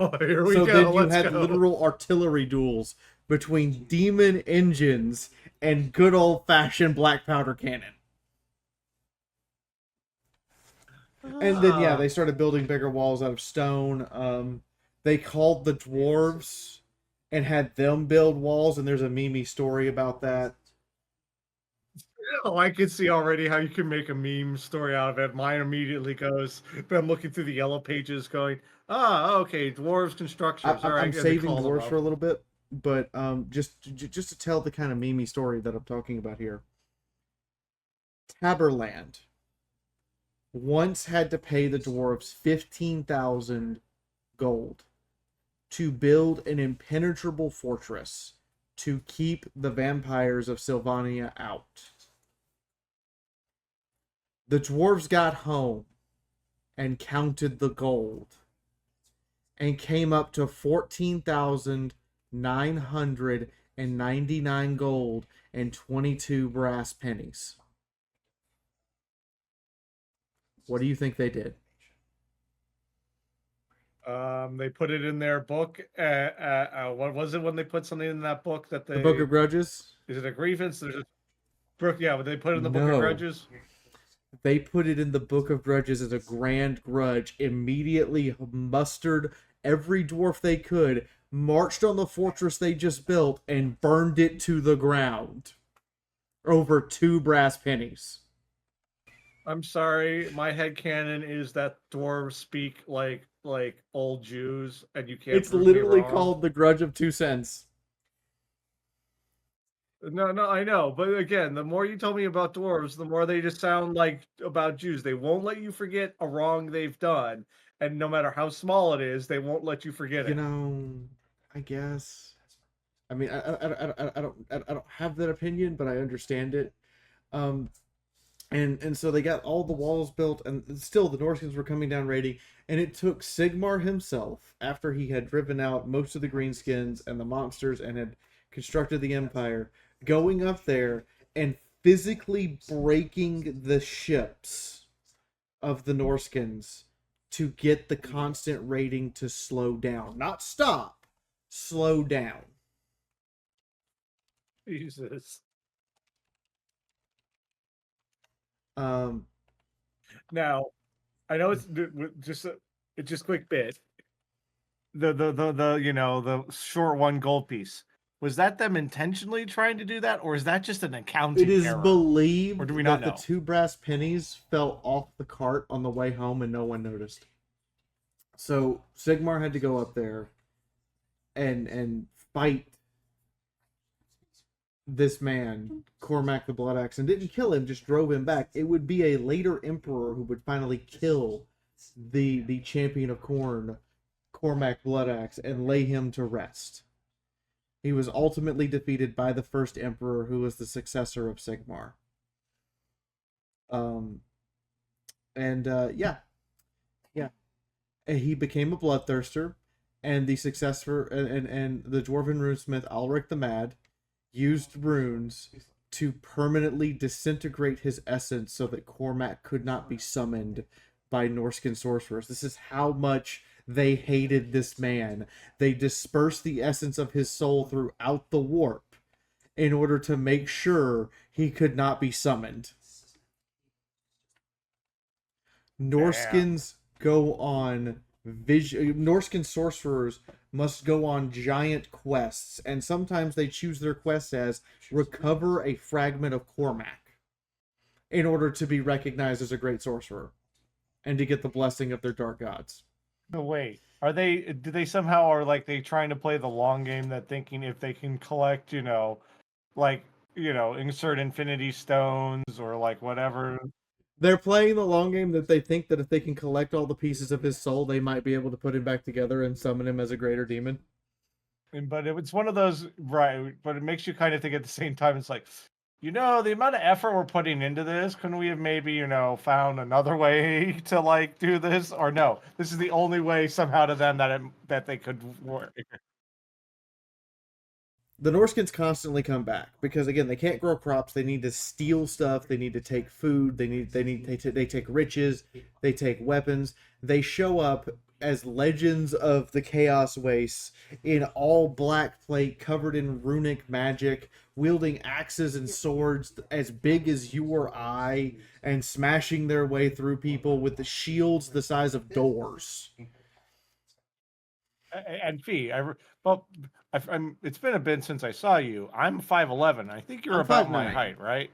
Oh, here we So go. then you Let's had go. literal artillery duels between demon engines and good old-fashioned black powder cannon. And then they started building bigger walls out of stone. They called the dwarves and had them build walls, and there's a meme story about that. Oh, I can see already how you can make a meme story out of it. Mine immediately goes, I'm looking through the yellow pages going, okay, dwarves constructors. All right, I'm and they saving call them dwarves up. for a little bit, but just to tell the kind of meme story that I'm talking about here. Taberland once had to pay the dwarves 15,000 gold to build an impenetrable fortress to keep the vampires of Sylvania out. The dwarves got home and counted the gold and came up to 14,999 gold and 22 brass pennies. What do you think they did? They put it in their book. What was it when they put something in that book that they... The Book of Grudges? Is it a grievance? There's a book, yeah, but they put it in the Book of Grudges? They put it in the Book of Grudges as a grand grudge, immediately mustered every dwarf they could, marched on the fortress they just built, and burned it to the ground over 2 brass pennies. I'm sorry, my headcanon is that dwarves speak like old Jews, and you can't. It's prove literally me wrong. called the Grudge of 2 cents. No, I know, but again, the more you tell me about dwarves, the more they just sound like about Jews. They won't let you forget a wrong they've done, and no matter how small it is, they won't let you forget it. You know, I guess. I mean, I don't have that opinion, but I understand it. And so they got all the walls built, and still the Norskins were coming down raiding. And it took Sigmar himself, after he had driven out most of the greenskins and the monsters and had constructed the empire, going up there and physically breaking the ships of the Norskins to get the constant raiding to slow down. Not stop, slow down. Jesus. Now, I know it's just a quick bit. The short 1 gold piece. Was that them intentionally trying to do that, or is that just an accounting It is error? believed Or do we that not the know? 2 brass pennies fell off the cart on the way home and no one noticed. So Sigmar had to go up there and fight this man, Cormac the Blood Axe, and didn't kill him, just drove him back. It would be a later emperor who would finally kill the champion of Khorne, Cormac Blood Axe, and lay him to rest. He was ultimately defeated by the first emperor, who was the successor of Sigmar. And he became a bloodthirster, and the successor and the dwarven runesmith Alric the Mad used runes to permanently disintegrate his essence so that Cormac could not be summoned by Norscan sorcerers. This is how much they hated this man. They dispersed the essence of his soul throughout the warp in order to make sure he could not be summoned. Norskins go on Norscan sorcerers must go on giant quests, and sometimes they choose their quests as recover a fragment of Cormac. in order to be recognized as a great sorcerer and to get the blessing of their dark gods. No, wait. Do they somehow are like they trying to play the long game that thinking if they can collect, like, insert infinity stones or like whatever. They're playing the long game that they think that if they can collect all the pieces of his soul, they might be able to put him back together and summon him as a greater demon. But it's one of those, right? But it makes you kind of think at the same time. It's like, the amount of effort we're putting into this. Couldn't we have maybe, found another way to like do this? Or no, this is the only way somehow to them that they could work. The Norskins constantly come back because again they can't grow crops. They need to steal stuff. They need to take food. They take riches. They take weapons. They show up as legends of the Chaos Wastes in all black plate, covered in runic magic, wielding axes and swords as big as you or I, and smashing their way through people with the shields the size of doors. And Fee, it's been a bit since I saw you. I'm 5'11". I think you're I'm about 5'9". my height, right?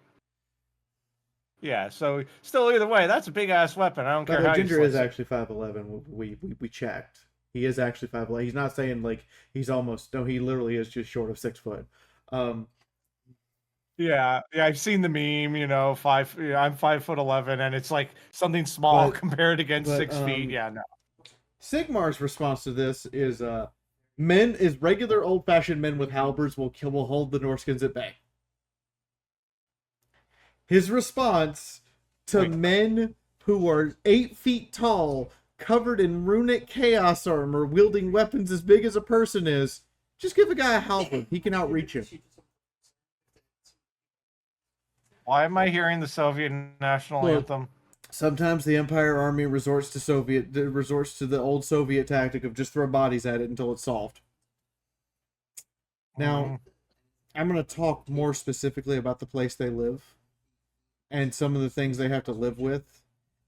Yeah. So still, either way, that's a big ass weapon. I don't care how Ginger you is slice it. actually 5'11". We checked. He is actually 5'11". He's not saying like he's almost. No, he literally is just short of 6 foot. Yeah, I've seen the meme. I'm 5'11", and it's like something small compared against 6 feet. Yeah, no. Sigmar's response to this is regular old fashioned men with halberds will hold the Norskins at bay. His response to men who are 8 feet tall, covered in runic chaos armor, wielding weapons as big as a person is, just give a guy a halberd. He can outreach him. Why am I hearing the Soviet national anthem? Sometimes the Empire Army resorts to the old Soviet tactic of just throw bodies at it until it's solved. Now, I'm going to talk more specifically about the place they live and some of the things they have to live with,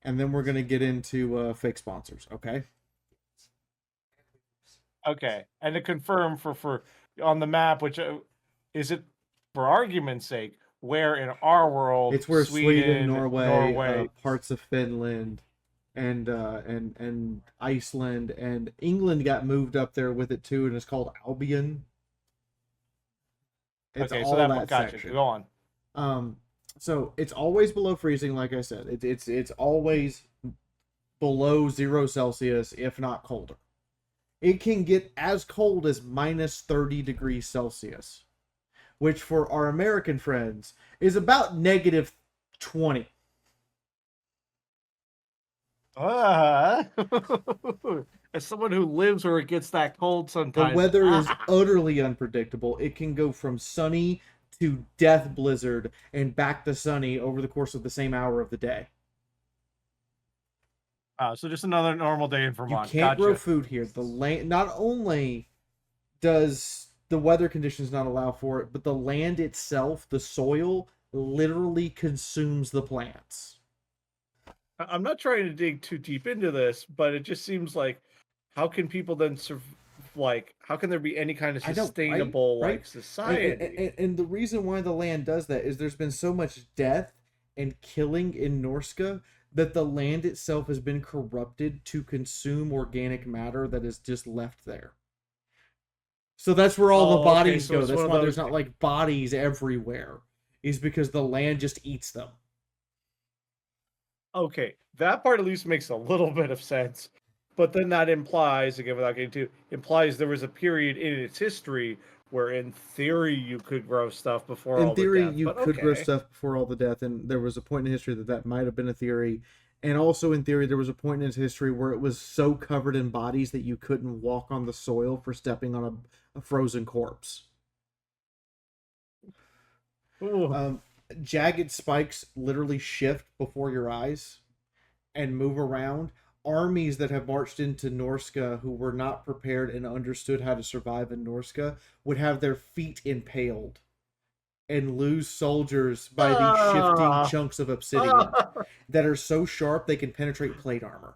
and then we're going to get into fake sponsors, okay? Okay, and to confirm for on the map, which is it for argument's sake, where in our world It's where Sweden, Norway parts of Finland, and Iceland and England got moved up there with it too, and it's called Albion. It's okay, all so that gotcha. section. Go on. So it's always below freezing, like I said. It's always below 0 Celsius, if not colder. It can get as cold as minus 30 degrees Celsius, which for our American friends is about negative 20. As someone who lives where it gets that cold sometimes. The weather is utterly unpredictable. It can go from sunny to death blizzard and back to sunny over the course of the same hour of the day. So just another normal day in Vermont. You can't grow food here. The land, not only does the weather conditions not allow for it, but the land itself, the soil, literally consumes the plants. I'm not trying to dig too deep into this, but it just seems like, how can people then how can there be any kind of sustainable society? And the reason why the land does that is there's been so much death and killing in Norska that the land itself has been corrupted to consume organic matter that is just left there. So that's where all the bodies go. That's why there's not like bodies everywhere, is because the land just eats them. Okay, that part at least makes a little bit of sense. But then that implies, again, without getting too, implies there was a period in its history where, in theory, you could grow stuff before all the death. In theory, you could grow stuff before all the death, and there was a point in history that might have been a theory. And also, in theory, there was a point in its history where it was so covered in bodies that you couldn't walk on the soil for stepping on a frozen corpse. Jagged spikes literally shift before your eyes and move around. Armies that have marched into Norska who were not prepared and understood how to survive in Norska would have their feet impaled and lose soldiers by these shifting chunks of obsidian that are so sharp they can penetrate plate armor.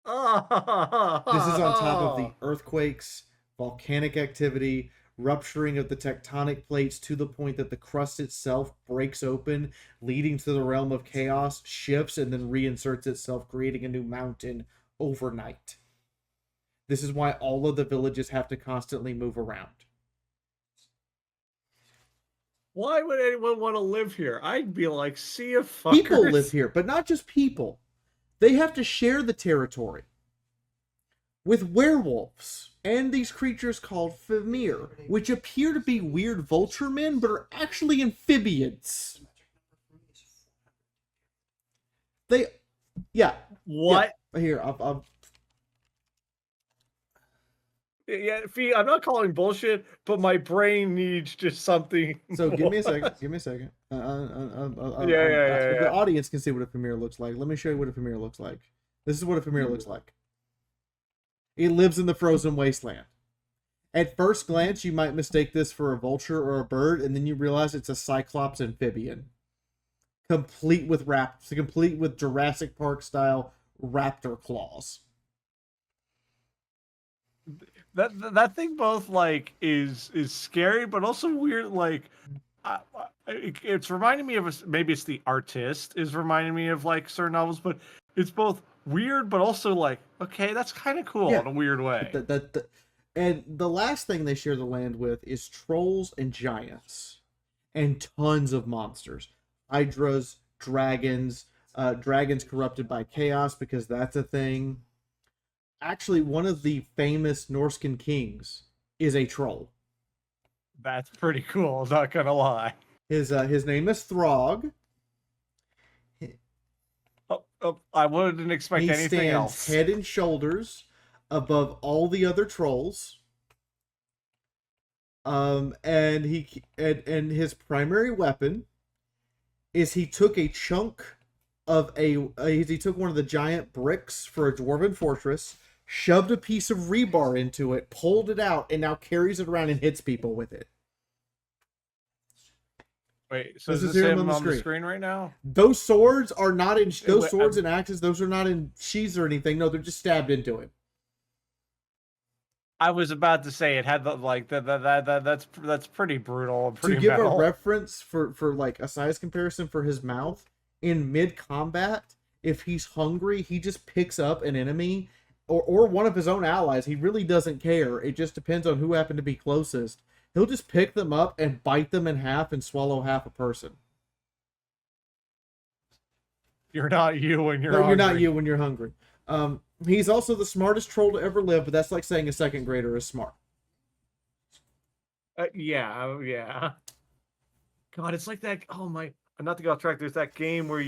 This is on top of the earthquakes, volcanic activity, rupturing of the tectonic plates to the point that the crust itself breaks open, leading to the realm of chaos, shifts, and then reinserts itself, creating a new mountain overnight. This is why all of the villages have to constantly move around. Why would anyone want to live here? I'd be like, see ya, fuckers. People live here, but not just people. They have to share the territory with werewolves and these creatures called Fimir, which appear to be weird vulture men, but are actually amphibians. They, yeah. What? Yeah, here, I'll Yeah, Fee, I'm not calling bullshit, but my brain needs just something. So give me a second. Give me a second. The audience can see what a Fimir looks like. Let me show you what a Fimir looks like. This is what a Fimir looks like. It lives in the frozen wasteland. At first glance, you might mistake this for a vulture or a bird, and then you realize it's a Cyclops amphibian, complete with Jurassic Park style raptor claws. That thing both like is scary, but also weird. Like, it's reminding me of maybe it's the artist is reminding me of like certain novels, but it's both weird, but also like, okay, that's kind of cool in a weird way. And the last thing they share the land with is trolls and giants, and tons of monsters, hydras, dragons, dragons corrupted by chaos because that's a thing. Actually, one of the famous Norscan kings is a troll. That's pretty cool, not gonna lie. His name is Throg. I wouldn't expect anything else. He stands head and shoulders above all the other trolls. And his primary weapon is he took a chunk of he took one of the giant bricks for a dwarven fortress, shoved a piece of rebar into it, pulled it out, and now carries it around and hits people with it. Wait, so this is him on the screen right now? Those swords are not in swords and axes. Those are not in sheaths or anything. No, they're just stabbed into him. I was about to say it had that's pretty brutal. And pretty to give metal. A reference for like a size comparison for his mouth, in mid combat, if he's hungry, he just picks up an enemy or one of his own allies. He really doesn't care. It just depends on who happened to be closest. He'll just pick them up and bite them in half and swallow half a person. You're not you when you're hungry. You're not you when you're hungry. He's also the smartest troll to ever live, but that's like saying a second grader is smart. Yeah. God, it's like that. Oh my! Not to go off track. There's that game where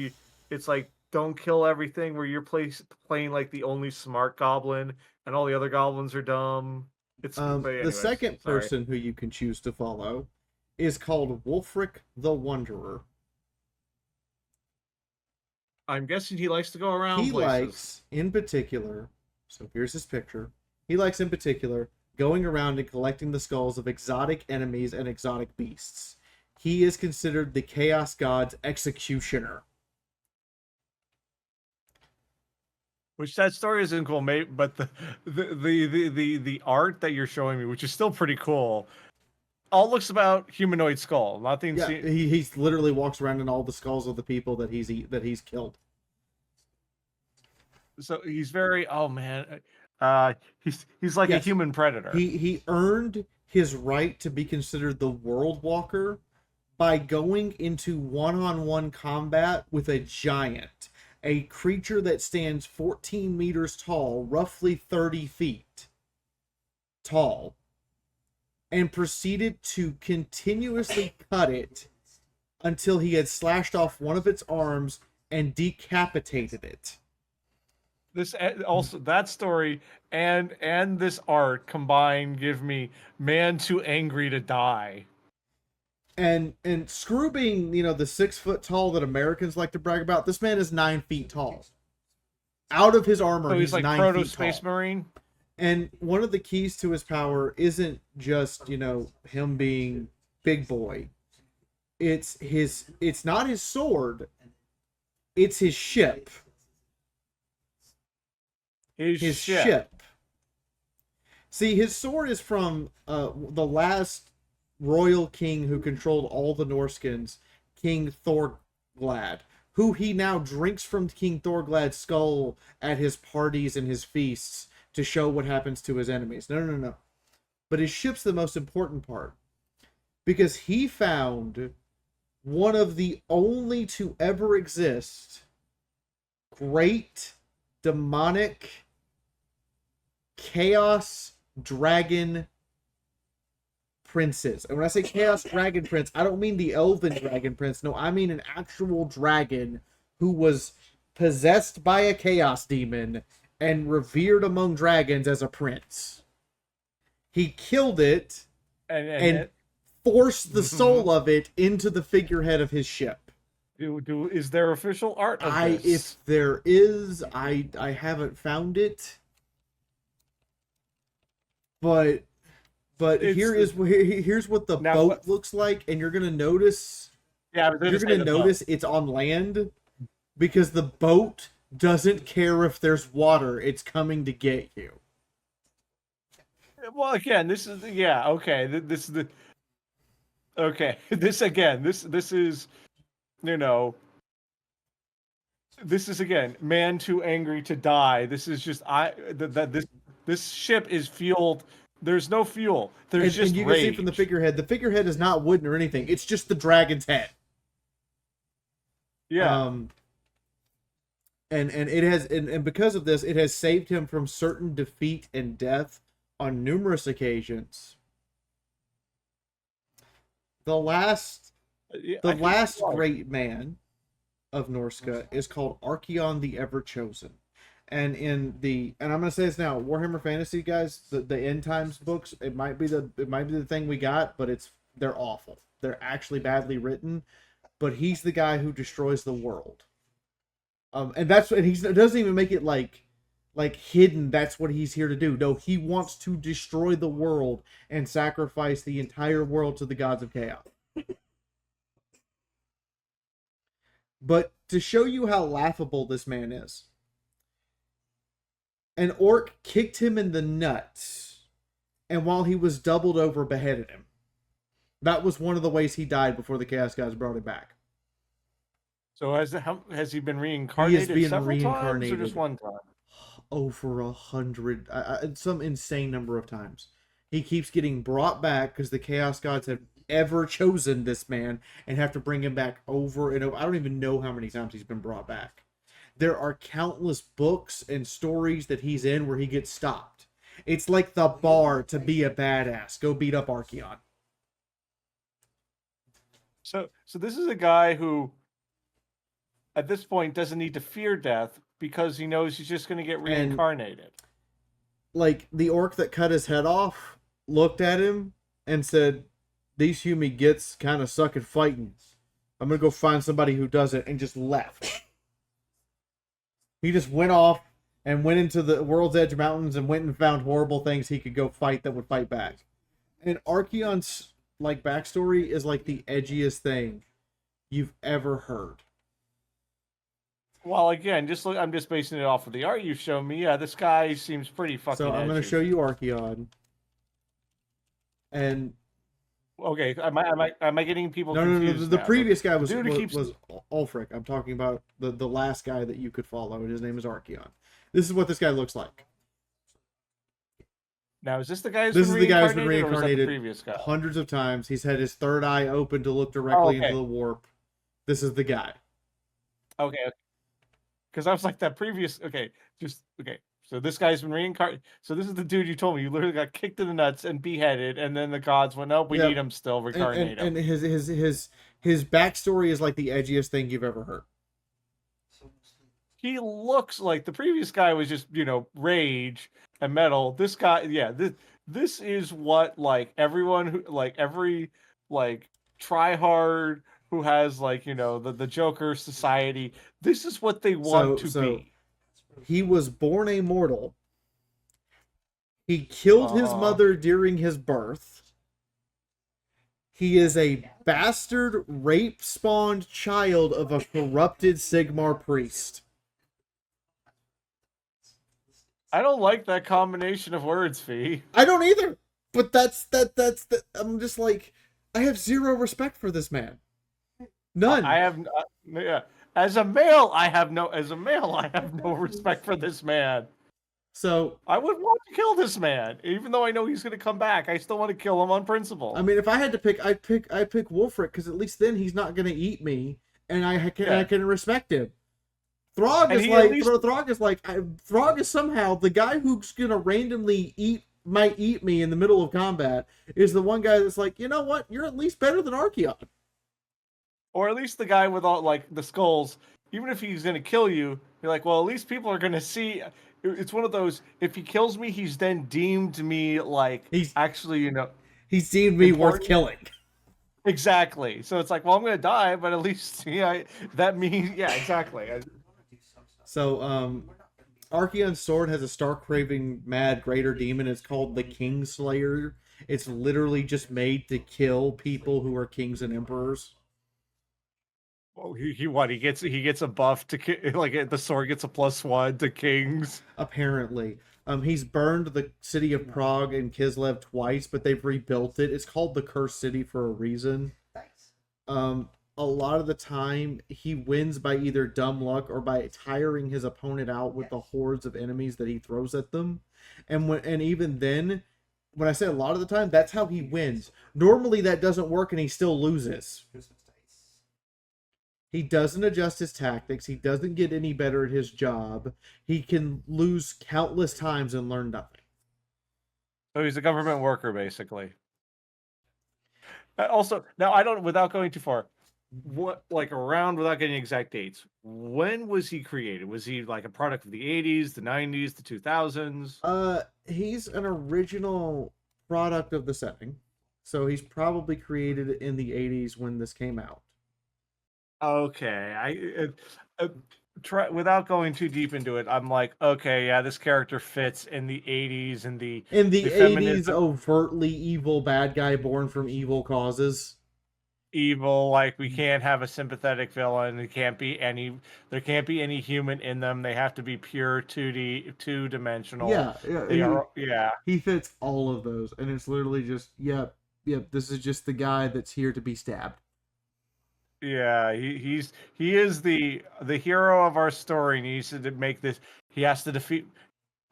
it's like don't kill everything, where you're playing like the only smart goblin, and all the other goblins are dumb. The second person who you can choose to follow is called Wulfric the Wanderer. I'm guessing he likes to go around He places. likes, in particular, so here's his picture. He likes, in particular, going around and collecting the skulls of exotic enemies and exotic beasts. He is considered the Chaos God's executioner. Which that story isn't cool, mate. But the art that you're showing me, which is still pretty cool, all looks about humanoid skull. Nothing. Yeah, he literally walks around in all the skulls of the people that he's killed. So he's very he's like a human predator. He earned his right to be considered the World Walker by going into one-on-one combat with a giant, a creature that stands 14 meters tall, roughly 30 feet tall, and proceeded to continuously cut it until he had slashed off one of its arms and decapitated it. This also, that story and this art combined give me man too angry to die. And screw being, the 6 foot tall that Americans like to brag about, this man is 9 feet tall. Out of his armor, he's like 9 feet proto tall. space marine. And one of the keys to his power isn't just, him being big boy. It's not his sword. It's his ship. His ship. See, his sword is from the last royal king who controlled all the Norskins, King Thorglad, who he now drinks from King Thorglad's skull at his parties and his feasts to show what happens to his enemies. No, no, no, no. But his ship's the most important part, because he found one of the only to ever exist great demonic chaos dragon princes. And when I say chaos dragon prince, I don't mean the elven dragon prince. No, I mean an actual dragon who was possessed by a chaos demon and revered among dragons as a prince. He killed it and forced the soul of it into the figurehead of his ship. Is there official art of this? If there is, I haven't found it. But here's what the boat looks like, and you're gonna notice. Yeah, you're gonna notice it's on land because the boat doesn't care if there's water; it's coming to get you. Well, again, this is okay. This is the okay. This is this is again man too angry to die. This is just this ship is fueled. There's no fuel. There's just and you rage. can see from the figurehead. The figurehead is not wooden or anything. It's just the dragon's head. Yeah. And it has and because of this, it has saved him from certain defeat and death on numerous occasions. The last great man of Norska is called Archeon the Ever-Chosen. And I'm gonna say this now, Warhammer Fantasy guys, the end times books, it might be the thing we got, but they're awful. They're actually badly written, but he's the guy who destroys the world. And he doesn't even make it like hidden. That's what he's here to do. No, he wants to destroy the world and sacrifice the entire world to the gods of chaos. But to show you how laughable this man is, an orc kicked him in the nuts, and while he was doubled over, beheaded him. That was one of the ways he died before the Chaos Gods brought him back. So has he been reincarnated? He is being several reincarnated times or just one time? Over 100, some insane number of times. He keeps getting brought back because the Chaos Gods have ever chosen this man and have to bring him back over and over. I don't even know how many times he's been brought back. There are countless books and stories that he's in where he gets stopped. It's like the bar to be a badass. Go beat up Archeon. So this is a guy who, at this point, doesn't need to fear death because he knows he's just going to get reincarnated. And, like, the orc that cut his head off looked at him and said, "These human gets kind of suck at fighting. I'm going to go find somebody who does it," and just left. He just went off and went into the World's Edge Mountains and went and found horrible things he could go fight that would fight back. And Archeon's backstory is like the edgiest thing you've ever heard. Well, again, I'm just basing it off of the art you've shown me. Yeah, this guy seems pretty fucking So I'm going to show you Archeon. And okay, am I getting people confused? No. The previous guy was was Ulfric. I'm talking about the last guy that you could follow. His name is Archeon. This is what this guy looks like. Now, is this the guy who's this been is the guy who's been reincarnated reincarnated hundreds of times. He's had his third eye open to look directly into the warp. This is the guy. Okay. Because I was like that previous. Okay. So this guy's been reincarnated. So this is the dude you told me. You literally got kicked in the nuts and beheaded, and then the gods went, "Nope, we need him still. Reincarnate him." And his backstory is like the edgiest thing you've ever heard. He looks like the previous guy was just rage and metal. This guy, this is what everyone who every try hard who has the Joker society. This is what they want to be. He was born a mortal. He killed his mother during his birth. He is a bastard rape-spawned child of a corrupted Sigmar priest. I don't like that combination of words, Fee. I don't either. But that's I'm just like, I have zero respect for this man. None. I have, yeah. As a male, I have no respect for this man. So I would want to kill this man, even though I know he's going to come back. I still want to kill him on principle. I mean, if I had to pick, I'd pick Wolfric, because at least then he's not gonna eat me, and I can respect him. Throg is like Throg is somehow the guy who's gonna randomly might eat me in the middle of combat is the one guy that's like, you know what, you're at least better than Archeon. Or at least the guy with all like the skulls. Even if he's going to kill you, you're like, well, at least people are going to see. It's one of those. If he kills me, he's then deemed me like He's actually, he's deemed me worth important. killing. Exactly. So it's like, well, I'm going to die, but at least that means exactly. So Archeon's sword has a star-craving mad greater demon. It's called the Kingslayer. It's literally just made to kill people who are kings and emperors. Well, he gets a buff to like the sword gets a +1 to kings. Apparently, he's burned the city of Prague and Kislev twice, but they've rebuilt it. It's called the Cursed City for a reason. Nice. A lot of the time, he wins by either dumb luck or by tiring his opponent out with the hordes of enemies that he throws at them. And even then, when I say a lot of the time, that's how he wins. Normally, that doesn't work, and he still loses. He doesn't adjust his tactics. He doesn't get any better at his job. He can lose countless times and learn nothing. So he's a government worker, basically. Also, now I don't. Without going too far, without getting exact dates, when was he created? Was he like a product of the 80s, the 90s, the 2000s? He's an original product of the setting. So he's probably created in the 80s when this came out. Okay, try without going too deep into it. I'm like, okay, yeah, this character fits in the 80s and the 80s, feminism, overtly evil bad guy born from evil causes. evil. Like we can't have a sympathetic villain. There can't be any human in them. They have to be pure 2D, 2-dimensional. He fits all of those, and it's literally just, yep. This is just the guy that's here to be stabbed. Yeah, he is the hero of our story. And he needs to make this. He has to defeat.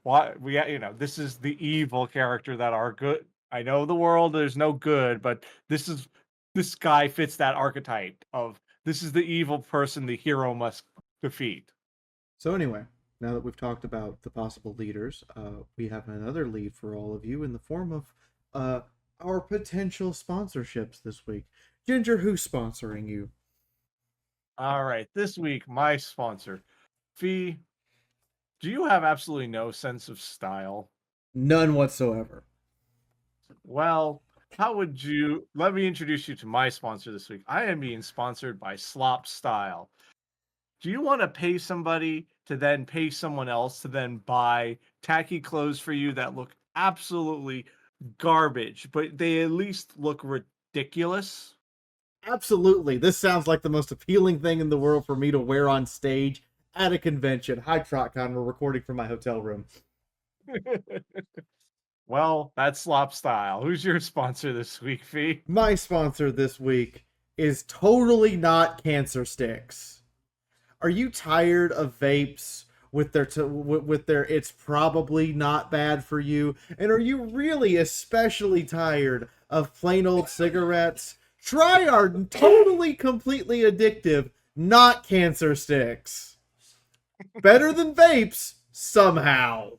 This is the evil character that are good. I know the world. There's no good, but this guy fits that archetype of this is the evil person the hero must defeat. So anyway, now that we've talked about the possible leaders, we have another lead for all of you in the form of our potential sponsorships this week. Ginger, who's sponsoring you? All right, this week my sponsor, Fee. Do you have absolutely no sense of style? None whatsoever. Well, let me introduce you to my sponsor this week. I am being sponsored by Slop Style. Do you want to pay somebody to then pay someone else to then buy tacky clothes for you that look absolutely garbage, but they at least look ridiculous? Absolutely. This sounds like the most appealing thing in the world for me to wear on stage at a convention. Hi, TrotCon. We're recording from my hotel room. Well, that's Slop Style. Who's your sponsor this week, Fee? My sponsor this week is totally not Cancer Sticks. Are you tired of vapes with their it's probably not bad for you? And are you really especially tired of plain old cigarettes? Try our totally completely addictive not Cancer Sticks. Better than vapes somehow.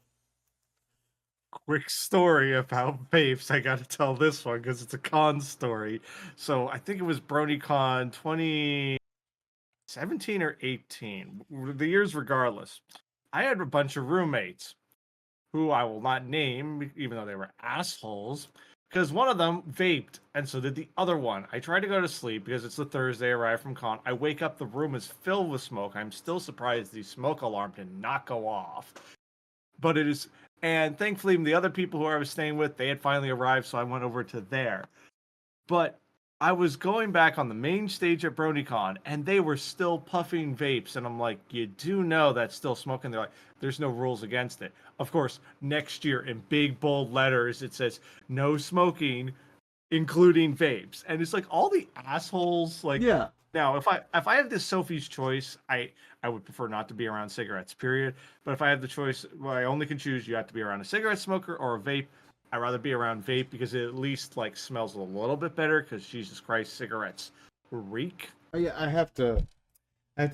Quick story about vapes. I got to tell this one because it's a con story. So I think it was BronyCon 2017 or 18. The years regardless. I had a bunch of roommates who I will not name, even though they were assholes, because one of them vaped, and so did the other one. I tried to go to sleep because it's the Thursday I arrived from con. I wake up, the room is filled with smoke. I'm still surprised the smoke alarm did not go off. But it is, and thankfully the other people who I was staying with, they had finally arrived, so I went over to there. But I was going back on the main stage at BronyCon, and they were still puffing vapes, and I'm like, you do know that's still smoking? They're like, there's no rules against it. Of course, next year in big bold letters it says no smoking, including vapes, and it's like all the assholes. Like, Yeah. now if I have this Sophie's choice, I would prefer not to be around cigarettes. Period. But if I have the choice, well, I only can choose. You have to be around a cigarette smoker or a vape. I'd rather be around vape because it at least like smells a little bit better. Because Jesus Christ, cigarettes reek. Oh, yeah, I have to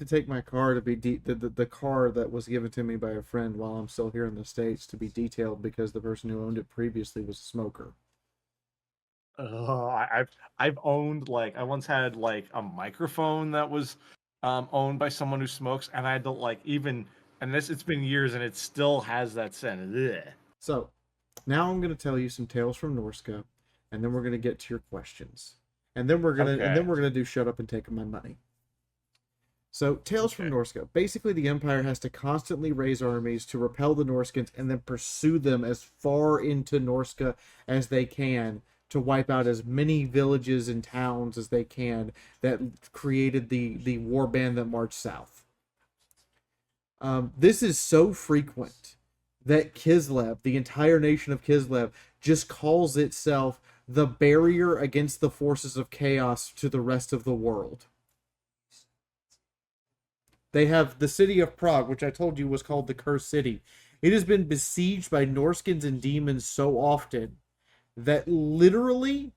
take my car to be the car that was given to me by a friend while I'm still here in the States to be detailed because the person who owned it previously was a smoker. I've owned, like, I once had like a microphone that was owned by someone who smokes, and I don't like even, and this, it's been years and it still has that scent. Ugh. So now I'm going to tell you some tales from Norska, and then we're going to get to your questions, and then we're gonna do shut up and take my money. So, Tales from Norska. Basically, the Empire has to constantly raise armies to repel the Norskans and then pursue them as far into Norska as they can to wipe out as many villages and towns as they can that created the war band that marched south. This is so frequent that Kislev, the entire nation of Kislev, just calls itself the barrier against the forces of chaos to the rest of the world. They have the city of Prague, which I told you was called the Cursed City. It has been besieged by Norskins and demons so often that literally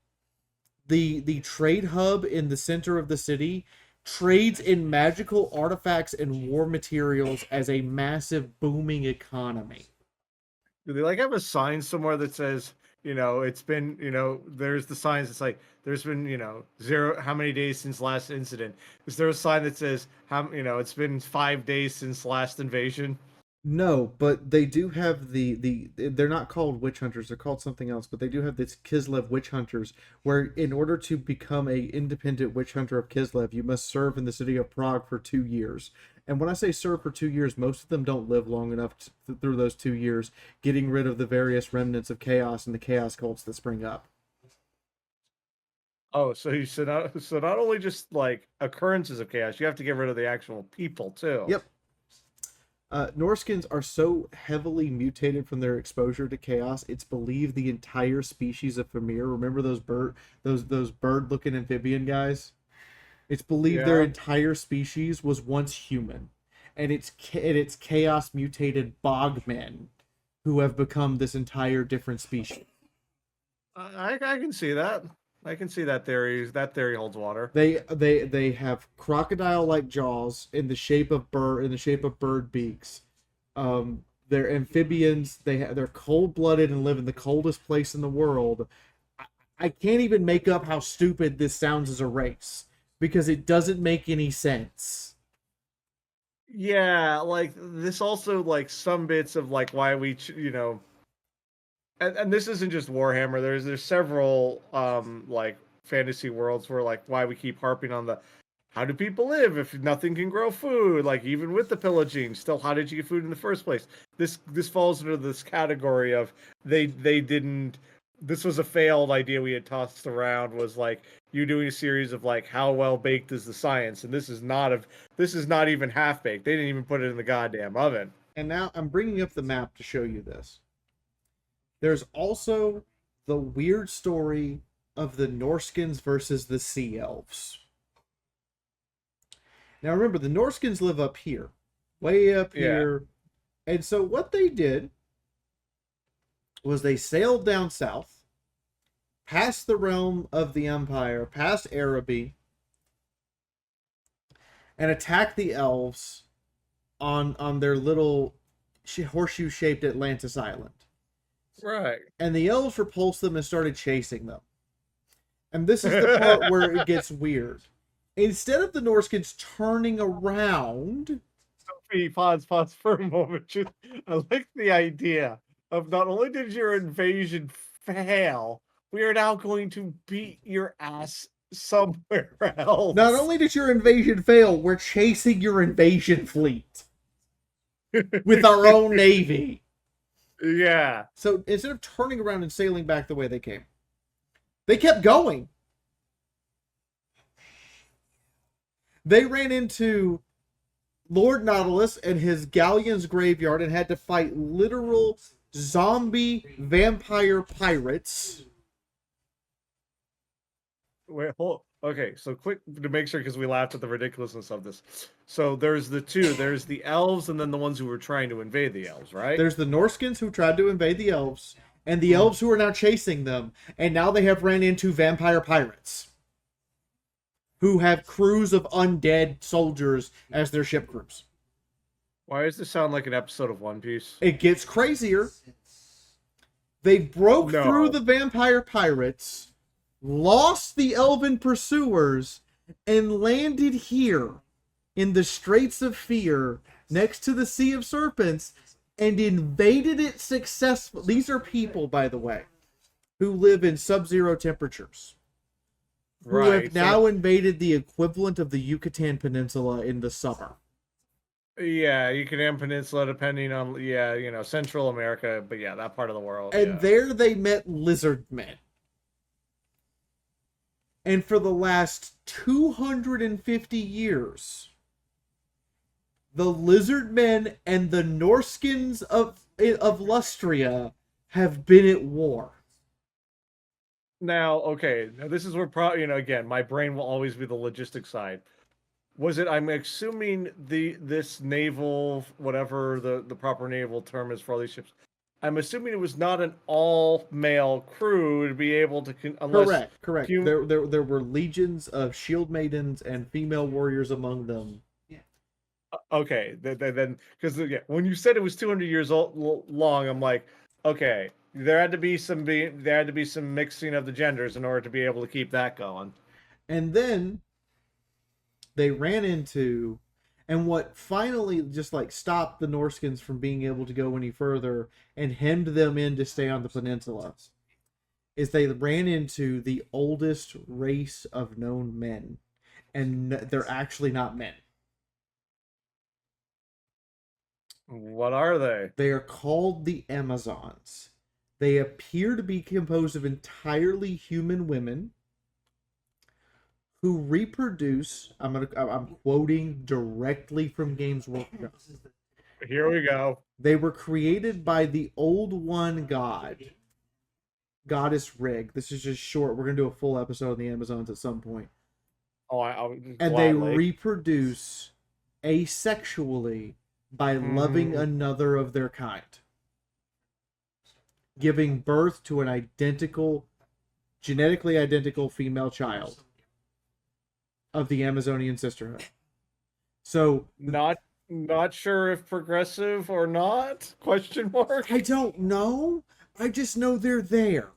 the trade hub in the center of the city trades in magical artifacts and war materials as a massive booming economy. Do they like have a sign somewhere that says, it's been, there's the signs. It's like, there's been, zero, how many days since last incident? Is there a sign that says, it's been 5 days since last invasion? No, but they do have they're not called witch hunters, they're called something else, but they do have this Kislev witch hunters, where in order to become a independent witch hunter of Kislev, you must serve in the city of Prague for 2 years. And when I say serve for 2 years, most of them don't live long enough through those 2 years, getting rid of the various remnants of chaos and the chaos cults that spring up. Oh, so you said not only just like occurrences of chaos, you have to get rid of the actual people too. Yep. Norskins are so heavily mutated from their exposure to chaos. It's believed the entire species of Famir. Remember those bird-looking amphibian guys? It's believed their entire species was once human, and it's chaos mutated bogmen who have become this entire different species. I can see that. I can see that theory. That theory holds water. They have crocodile-like jaws in the shape of bird beaks. They're amphibians. They're cold-blooded and live in the coldest place in the world. I can't even make up how stupid this sounds as a race because it doesn't make any sense. Yeah, like this also, like some bits of like why we and this isn't just Warhammer. There's several like fantasy worlds where like why we keep harping on the how do people live if nothing can grow food? Like even with the pillaging, still how did you get food in the first place? This falls into this category of they didn't. This was a failed idea we had tossed around. Was like you doing a series of like how well baked is the science, and this is not even half baked. They didn't even put it in the goddamn oven. And now I'm bringing up the map to show you this. There's also the weird story of the Norskins versus the Sea Elves. Now remember, the Norskins live up here, way up here. And so what they did was they sailed down south, past the realm of the Empire, past Araby, and attacked the elves on their little horseshoe-shaped Atlantis island. Right. And the elves repulsed them and started chasing them. And this is the part where it gets weird. Instead of the Norskins turning around... Sophie, pause for a moment. I like the idea of not only did your invasion fail, we are now going to beat your ass somewhere else. Not only did your invasion fail, we're chasing your invasion fleet. With our own navy. Yeah. So instead of turning around and sailing back the way they came, they kept going. They ran into Lord Nautilus and his galleon's graveyard and had to fight literal zombie vampire pirates. Wait, hold. Okay, so quick to make sure because we laughed at the ridiculousness of this. So there's the two. There's the elves, and then the ones who were trying to invade the elves, right? There's the Norskans who tried to invade the elves, and the elves who are now chasing them, and now they have ran into vampire pirates who have crews of undead soldiers as their ship crews. Why does this sound like an episode of One Piece? It gets crazier. They broke through the vampire pirates, lost the elven pursuers, and landed here in the Straits of Fear next to the Sea of Serpents and invaded it successfully. These are people, by the way, who live in sub-zero temperatures. Who have now invaded the equivalent of the Yucatan Peninsula in the summer. Yeah, Yucatan Peninsula, depending on, Central America, but yeah, that part of the world. And there they met lizard men. And for the last 250 years, the lizard men and the Norskans of Lustria have been at war. Now, okay, now this is where again, my brain will always be the logistics side. Was it? I'm assuming this naval, whatever the proper naval term is for all these ships. I'm assuming it was not an all male crew to be able to unless correct. There were legions of shield maidens and female warriors among them. Okay, then because when you said it was 200 years long, I'm like, okay, there had to be some mixing of the genders in order to be able to keep that going. And then they ran into, and what finally just like stopped the Norskans from being able to go any further and hemmed them in to stay on the peninsula, is they ran into the oldest race of known men, and they're actually not men. What are they? They are called the Amazons. They appear to be composed of entirely human women who reproduce. I'm quoting directly from Games Workshop. Here we go. They were created by the Old One God, Goddess Rig. This is just short. We're gonna do a full episode on the Amazons at some point. And they reproduce asexually by loving another of their kind, giving birth to an genetically identical female child of the Amazonian sisterhood. So not sure if progressive or not? Question mark. I don't know. I just know they're there.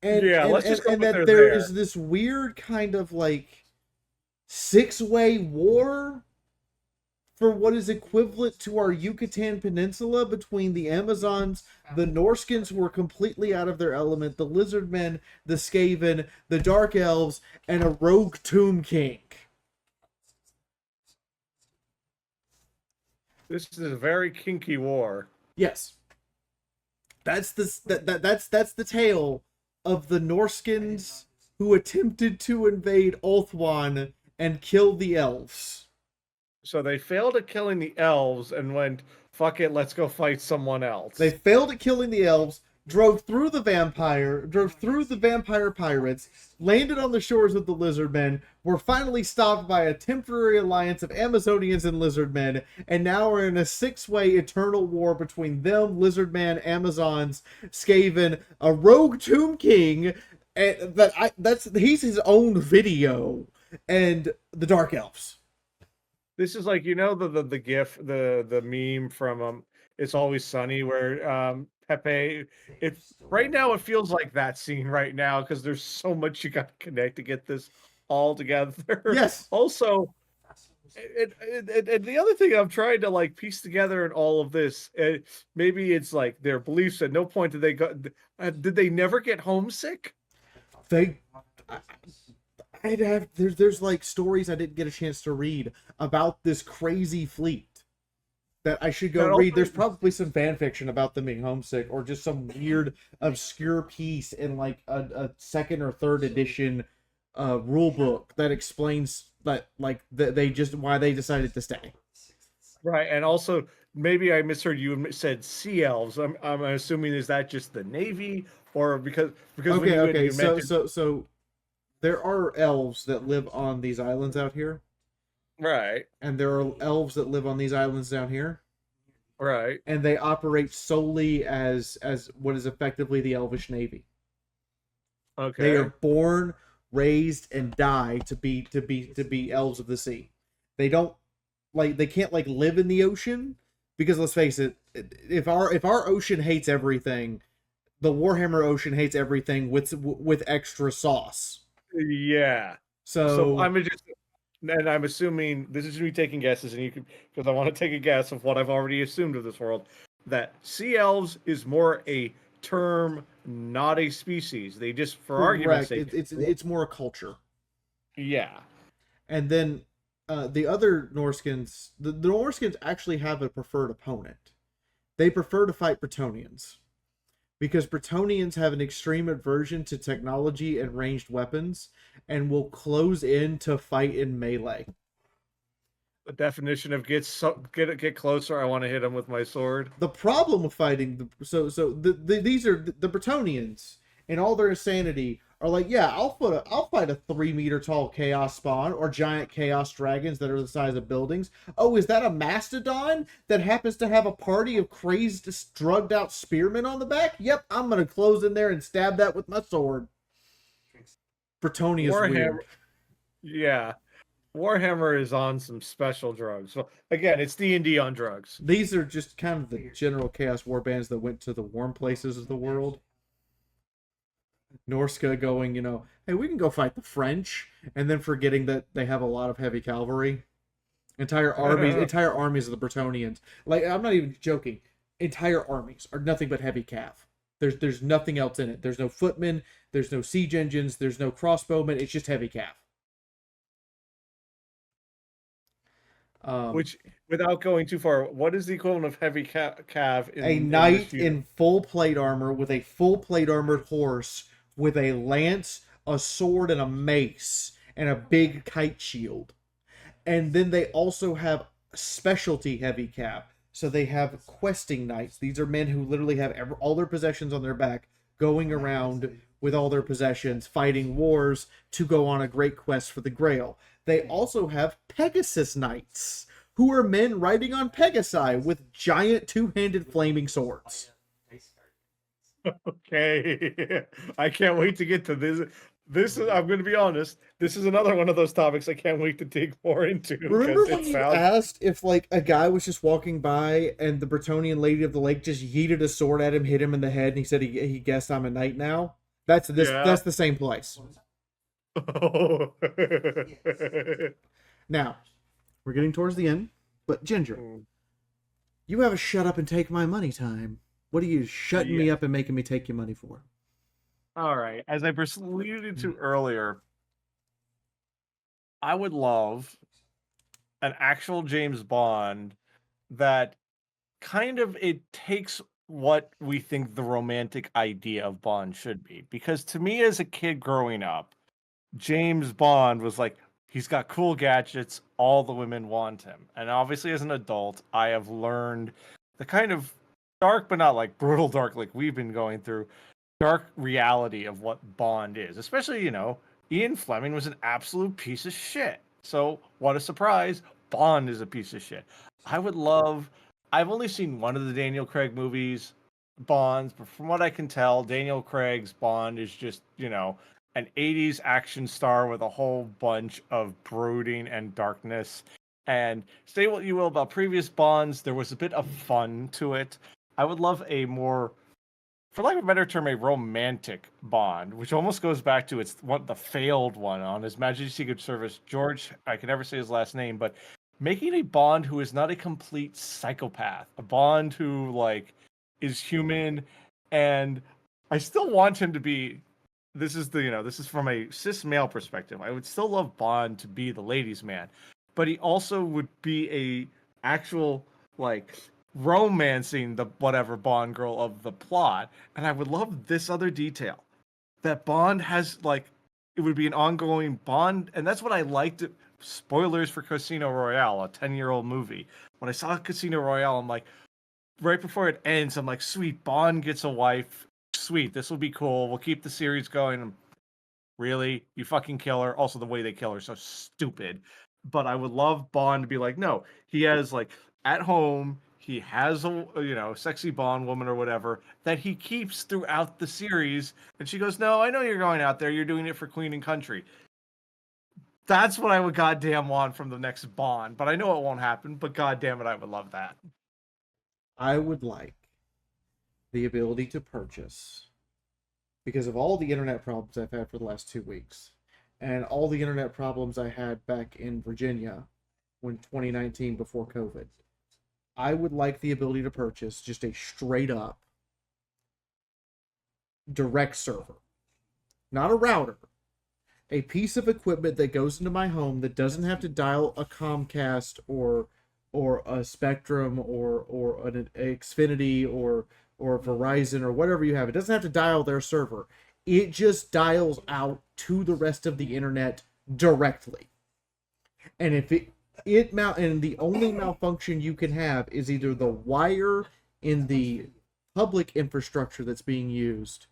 And let's just go with that there is this weird kind of like 6-way war for what is equivalent to our Yucatan Peninsula between the Amazons, the Norskans who are completely out of their element, the lizard men, the Skaven, the dark elves, and a rogue tomb king. This is a very kinky war. Yes. That's the tale of the Norskans who attempted to invade Ulthuan and kill the elves. So they failed at killing the elves and went, fuck it, let's go fight someone else. They failed at killing the elves, drove through the vampire pirates, landed on the shores of the lizard men, were finally stopped by a temporary alliance of Amazonians and lizard men, and now are in a 6-way eternal war between them, lizard man, Amazons, Skaven, a rogue tomb king, and he's his own video, and the dark elves. This is like, the gif, the meme from It's Always Sunny where Pepe, right now it feels like that scene right now because there's so much you got to connect to get this all together. Yes. Also, and the other thing I'm trying to like piece together in all of this, maybe it's like their beliefs. At no point did they never get homesick? There's like stories I didn't get a chance to read about this crazy fleet that I should go read. There's probably some fan fiction about them being homesick, or just some weird obscure piece in like a second or third edition rule book that explains that they just why they decided to stay. Right, and also maybe I misheard you said sea elves. I'm assuming is that just the Navy or because when you mentioned So there are elves that live on these islands out here, right, and there are elves that live on these islands down here, right, and they operate solely as what is effectively the Elvish Navy. They okay, are born, raised, and die to be elves of the sea. They don't they can't live in the ocean because let's face it, if our ocean hates everything, the Warhammer Ocean hates everything with extra sauce. yeah. So I'm assuming this is me taking guesses, and you can because I want to take a guess of what I've already assumed of this world that sea elves is more a term, not a species. They just, for argument's correct. sake, It's more a culture. yeah. And then the other Norskins, the Norskins actually have a preferred opponent. They prefer to fight Bretonnians because Bretonnians have an extreme aversion to technology and ranged weapons and will close in to fight in melee. The definition of get closer. I want to hit him with my sword. The problem with fighting these are the Bretonnians in all their insanity are like, yeah, I'll fight a 3 meter tall chaos spawn or giant chaos dragons that are the size of buildings. Oh, is that a mastodon that happens to have a party of crazed, drugged out spearmen on the back? Yep, I'm gonna close in there and stab that with my sword. Bretonnia's weird. Yeah. Warhammer is on some special drugs. Well, again, it's D&D on drugs. These are just kind of the general chaos war bands that went to the warm places of the world. Norska going, hey, we can go fight the French, and then forgetting that they have a lot of heavy cavalry. Entire armies of the Bretonnians. I'm not even joking. Entire armies are nothing but heavy cav. There's nothing else in it. There's no footmen. There's no siege engines. There's no crossbowmen. It's just heavy cav. Which, without going too far, what is the equivalent of heavy cav? A knight in full plate armor with a full plate armored horse with a lance, a sword, and a mace, and a big kite shield. And then they also have specialty heavy cav. So they have questing knights. These are men who literally have all their possessions on their back, going around with all their possessions, fighting wars to go on a great quest for the Grail. They also have Pegasus Knights, who are men riding on Pegasi with giant two-handed flaming swords. Okay. I can't wait to get to this. This is, I'm going to be honest, this is another one of those topics I can't wait to dig more into. Remember when you asked if a guy was just walking by and the Bretonnian Lady of the Lake just yeeted a sword at him, hit him in the head, and he said he guessed I'm a knight now? That's the same place. Oh. Now, we're getting towards the end, but Ginger, you have a shut up and take my money time. What are you shutting me up and making me take your money for? All right. As I alluded to earlier, I would love an actual James Bond that kind of it takes what we think the romantic idea of Bond should be. Because to me, as a kid growing up, James Bond was like, he's got cool gadgets, all the women want him. And obviously, as an adult, I have learned the kind of dark, but not like brutal dark like we've been going through, dark reality of what Bond is. Especially, Ian Fleming was an absolute piece of shit. So, what a surprise, Bond is a piece of shit. I've only seen one of the Daniel Craig movies, Bonds, but from what I can tell, Daniel Craig's Bond is just, an 80s action star with a whole bunch of brooding and darkness. And say what you will about previous Bonds, there was a bit of fun to it. I would love a more, for lack of a better term, a romantic Bond, which almost goes back to the failed one on His Majesty's Secret Service. George, I can never say his last name, but making a Bond who is not a complete psychopath, a Bond who is human, and I still want him to be. This is from a cis male perspective. I would still love Bond to be the ladies' man, but he also would be a actual romancing the whatever Bond girl of the plot. And I would love this other detail that Bond has it would be an ongoing bond, and that's what I liked. Spoilers for Casino Royale, a 10-year-old movie. When I saw Casino Royale, I'm like, right before it ends, I'm like, sweet, Bond gets a wife. Sweet, this will be cool. We'll keep the series going. Really? You fucking kill her. Also, the way they kill her is so stupid. But I would love Bond to be like, no, he has like at home, he has a sexy Bond woman or whatever that he keeps throughout the series. And she goes, no, I know you're going out there. You're doing it for Queen and Country. That's what I would goddamn want from the next Bond. But I know it won't happen. But goddamn it, I would love that. I would like the ability to purchase, because of all the internet problems I've had for the last 2 weeks, and all the internet problems I had back in Virginia when 2019 before COVID. I would like the ability to purchase just a straight up direct server, not a router, a piece of equipment that goes into my home that doesn't have to dial a Comcast or a Spectrum or an Xfinity or Verizon or whatever you have. It doesn't have to dial their server. It just dials out to the rest of the internet directly. And if and the only malfunction you can have is either the wire in the public infrastructure that's being used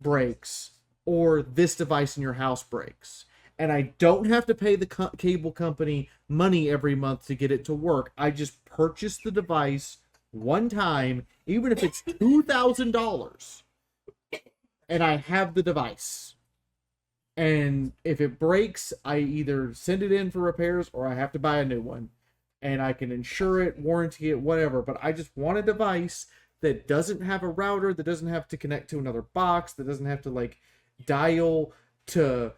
breaks, or this device in your house breaks. And I don't have to pay the cable company money every month to get it to work. I just purchase the device one time, even if it's $2,000, and I have the device. And if it breaks, I either send it in for repairs or I have to buy a new one. And I can insure it, warranty it, whatever. But I just want a device that doesn't have a router, that doesn't have to connect to another box, that doesn't have to like dial to...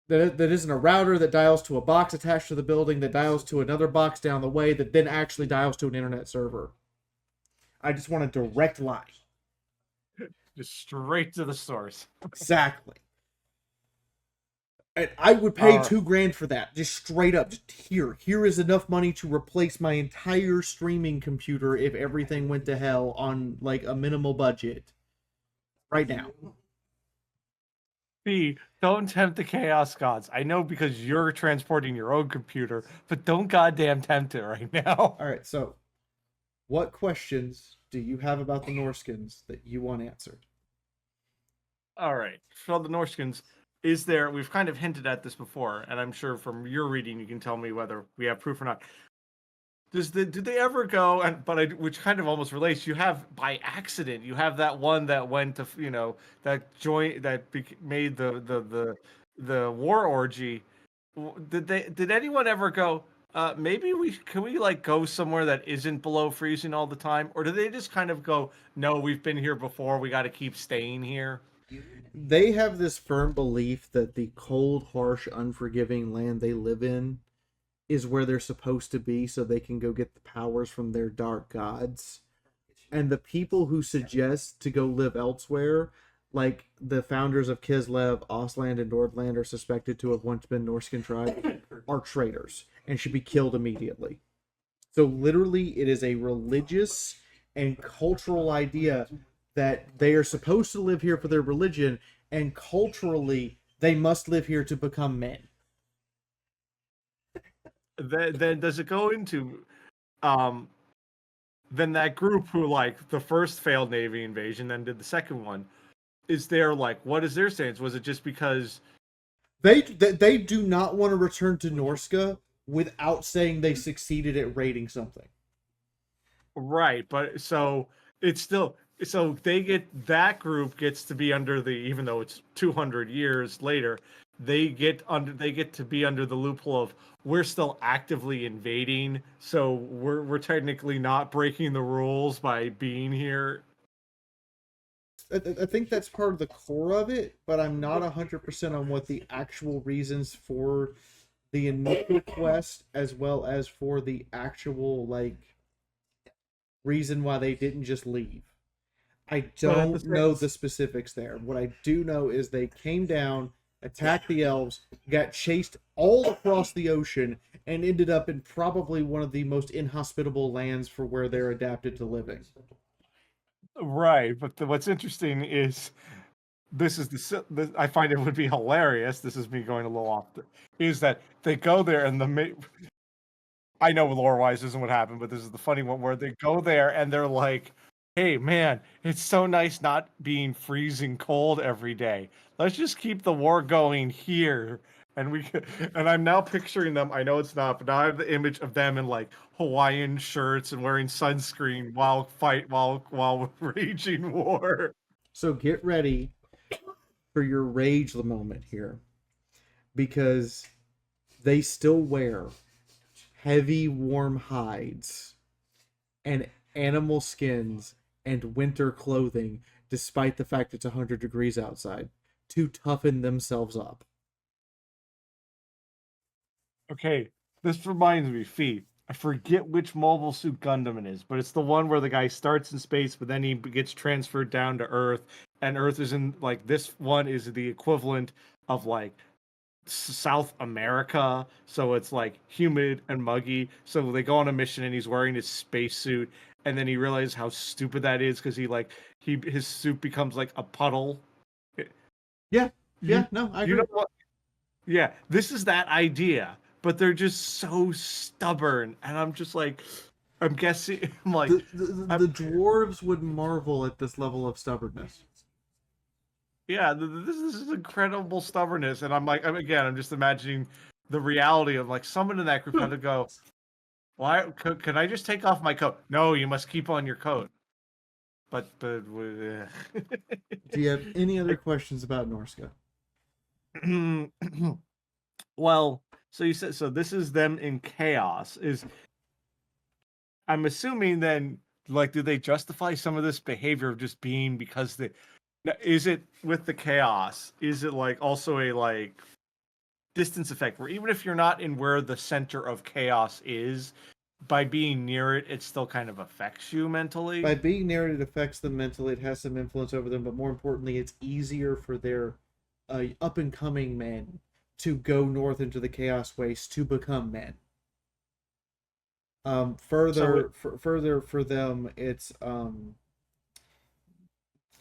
That isn't a router that dials to a box attached to the building, that dials to another box down the way, that then actually dials to an internet server. I just want a direct line. Just straight to the source. Exactly. And I would pay $2,000 for that. Just straight up. Just here is enough money to replace my entire streaming computer if everything went to hell on like a minimal budget. Right now. B, don't tempt the chaos gods. I know because you're transporting your own computer, but don't goddamn tempt it right now. All right, so what questions do you have about the Norskins that you want answered? All right, so the Norskins, we've kind of hinted at this before, and I'm sure from your reading you can tell me whether we have proof or not. Did they ever go, which kind of almost relates, you have by accident, you have that one that went to, made the war orgy. Did anyone ever go, maybe can we like go somewhere that isn't below freezing all the time? Or do they just kind of go, no, we've been here before, we got to keep staying here? They have this firm belief that the cold, harsh, unforgiving land they live in is where they're supposed to be, so they can go get the powers from their dark gods. And the people who suggest to go live elsewhere, like the founders of Kislev, Ostland, and Nordland, are suspected to have once been Norscan tribe, are traitors and should be killed immediately. So literally, it is a religious and cultural idea that they are supposed to live here for their religion, and culturally, they must live here to become men. Then does it go into then that group who like the first failed Navy invasion, then did the second one? Is there like, what is their stance? Was it just because they do not want to return to Norska without saying they succeeded at raiding something? Right, but so it's still, so that group gets to be under the, even though it's 200 years later, they get to be under the loophole of, we're still actively invading, so we're technically not breaking the rules by being here. I think that's part of the core of it, but I'm not 100% on what the actual reasons for the initial quest, as well as for the actual like reason why they didn't just leave. I don't know the specifics there. What I do know is they came down, attacked the elves, got chased all across the ocean, and ended up in probably one of the most inhospitable lands for where they're adapted to living. Right, but what's interesting is this is I find it would be hilarious. This is me going a little off. Is that they go there and I know lore-wise isn't what happened, but this is the funny one where they go there and they're like, "Hey, man, it's so nice not being freezing cold every day. Let's just keep the war going here." And and I'm now picturing them. I know it's not, but now I have the image of them in like Hawaiian shirts and wearing sunscreen while raging war. So get ready for your rage moment here, because they still wear heavy warm hides and animal skins and winter clothing despite the fact it's 100 degrees outside to toughen themselves up. Okay, this reminds me, Fee. I forget which Mobile Suit Gundam it is, but it's the one where the guy starts in space, but then he gets transferred down to Earth, and Earth is in like this one is the equivalent of like South America, so it's like humid and muggy. So they go on a mission, and he's wearing his spacesuit, and then he realizes how stupid that is because his suit becomes like a puddle. Yeah, You, no, I you agree. know what? Yeah, this is that idea, but they're just so stubborn, and I'm just like, I'm guessing, I'm like, The dwarves would marvel at this level of stubbornness. yeah, this is incredible stubbornness, and I'm just imagining the reality of like someone in that group had to go, why? Can I just take off my coat? No, you must keep on your coat. But Do you have any other questions about Norska? well, so you said so. This is them in chaos. I'm assuming then, like, do they justify some of this behavior of just being because is it with the chaos? Is it like also a like distance effect where even if you're not in where the center of chaos is, by being near it, it still kind of affects you mentally? By being near it, it affects them mentally. It has some influence over them, but more importantly, it's easier for their up and coming men to go north into the chaos waste to become men. Further for them, it's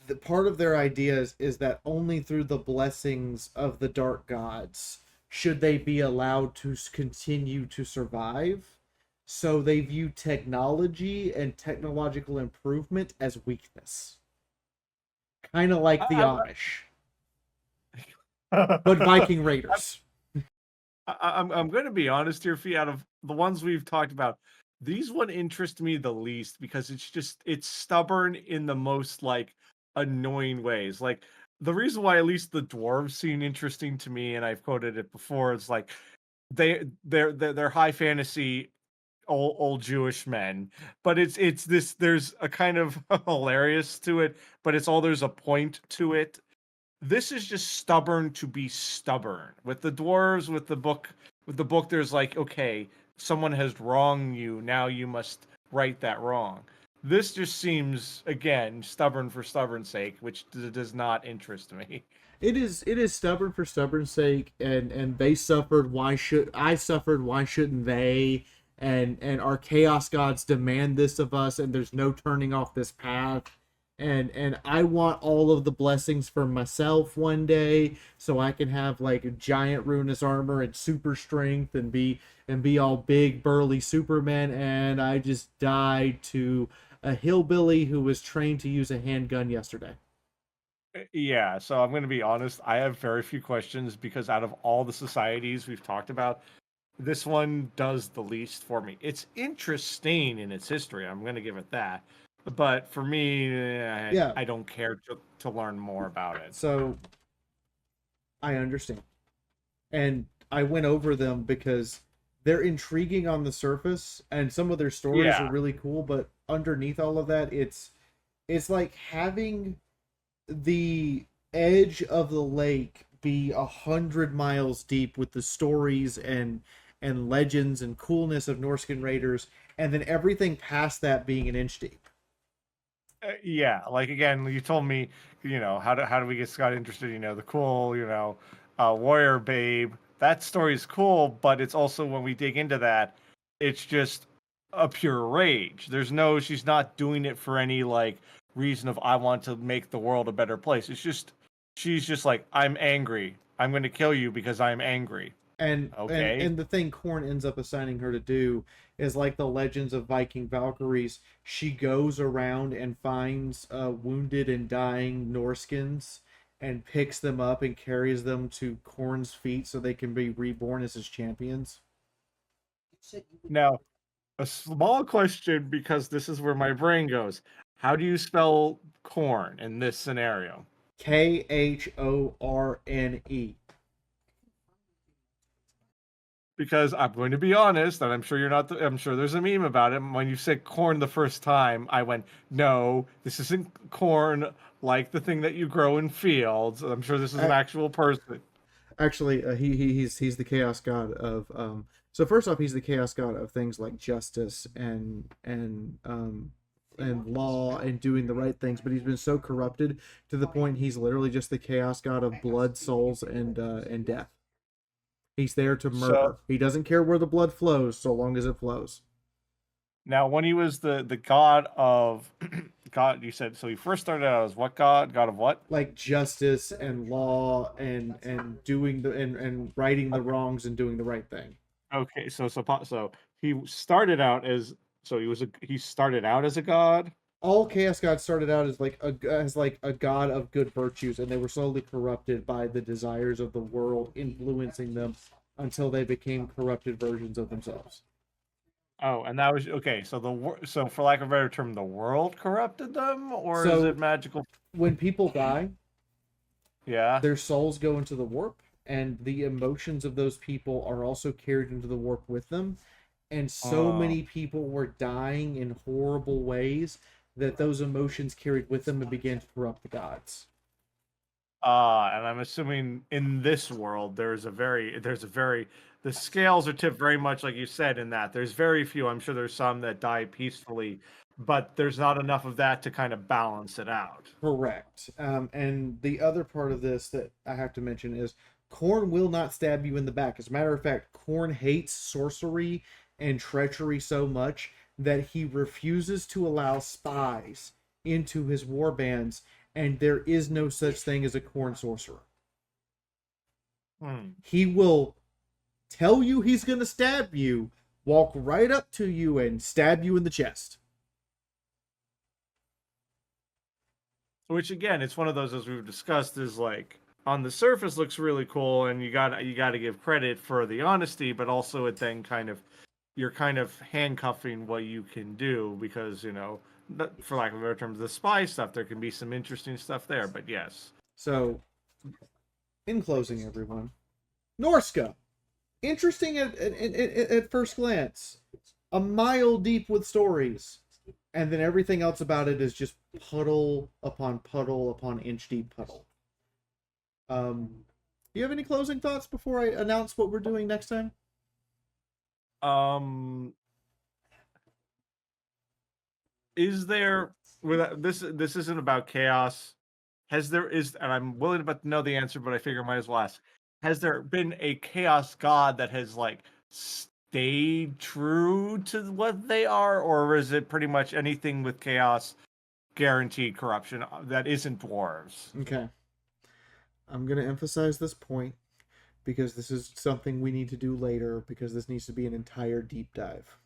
the part of their ideas is that only through the blessings of the dark gods should they be allowed to continue to survive. So they view technology and technological improvement as weakness, kind of like the Amish, but Viking Raiders. I'm going to be honest here, Fee. Out of the ones we've talked about, these one interest me the least because it's stubborn in the most like annoying ways. Like the reason why at least the dwarves seem interesting to me, and I've quoted it before, is like they're high fantasy old Jewish men, but it's this there's a kind of hilarious to it, but there's a point to it. This is just stubborn to be stubborn. With the dwarves, with the book, there's like, okay, someone has wronged you, now you must right that wrong. This just seems again stubborn for stubborn's sake, which does not interest me. It is stubborn for stubborn's sake, and they suffered. Why should I suffered? Why shouldn't they? And our chaos gods demand this of us, and there's no turning off this path. And I want all of the blessings for myself one day, so I can have like a giant ruinous armor and super strength and be all big burly Superman. And I just died to a hillbilly who was trained to use a handgun yesterday. Yeah, so I'm going to be honest. I have very few questions because out of all the societies we've talked about, this one does the least for me. It's interesting in its history. I'm going to give it that. But for me, Yeah. I don't care to learn more about it. So I understand. And I went over them because they're intriguing on the surface and some of their stories Yeah. are really cool, but underneath all of that, it's like having the edge of the lake be 100 miles deep with the stories and legends and coolness of Norscan raiders, and then everything past that being an inch deep. Yeah, like again, you told me, how do we get Scott interested? The cool, warrior babe. That story is cool, but it's also when we dig into that, it's just a pure rage. She's not doing it for any like reason of I want to make the world a better place. It's just she's just like, I'm angry. I'm going to kill you because I'm angry. And Okay. the thing Korn ends up assigning her to do is like the Legends of Viking Valkyries. She goes around and finds wounded and dying Norskins and picks them up and carries them to Korn's feet so they can be reborn as his champions. Now, a small question, because this is where my brain goes. How do you spell corn in this scenario? Khorne. Because I'm going to be honest, and I'm sure you're not. I'm sure there's a meme about it. When you said corn the first time, I went, "No, this isn't corn like the thing that you grow in fields." I'm sure this is an actual person. Actually, he's the chaos god of so first off, he's the chaos god of things like justice and law and doing the right things, but he's been so corrupted to the point he's literally just the chaos god of blood, souls, and death. He's there to murder. So, He doesn't care where the blood flows so long as it flows. now, when he was the god of God, you said, so he first started out as what god? God of what? Like justice and law and doing and righting the wrongs and doing the right thing. Okay, so he started out as he started out as a god. All chaos gods started out as like a god of good virtues, and they were slowly corrupted by the desires of the world influencing them until they became corrupted versions of themselves. Oh, and that was okay. So for lack of a better term, the world corrupted them, or is So- it magical? When people die, Yeah. their souls go into the warp, and the emotions of those people are also carried into the warp with them. And so Oh. many people were dying in horrible ways that those emotions carried with them and began to corrupt the gods. And I'm assuming in this world the scales are tipped very much like you said in that there's very few. I'm sure there's some that die peacefully, but there's not enough of that to kind of balance it out. Correct. And the other part of this that I have to mention is Korn will not stab you in the back. As a matter of fact, Korn hates sorcery and treachery so much that he refuses to allow spies into his war bands, and there is no such thing as a Korn sorcerer. He will tell you he's going to stab you, walk right up to you, and stab you in the chest. Which again, it's one of those, as we've discussed, is like on the surface looks really cool, and you got to give credit for the honesty, but also it then you're kind of handcuffing what you can do because for lack of a better term, the spy stuff, there can be some interesting stuff there. But yes. So, in closing, everyone, Norska, interesting at first glance, a mile deep with stories, and then everything else about it is just puddle upon inch deep puddle. Do you have any closing thoughts before I announce what we're doing next time? Is there this isn't about chaos? And I'm willing to know the answer, but I figure I might as well ask. Has there been a chaos god that has stayed true to what they are, or is it pretty much anything with chaos guaranteed corruption that isn't dwarves? Okay. I'm going to emphasize this point because this is something we need to do later because this needs to be an entire deep dive.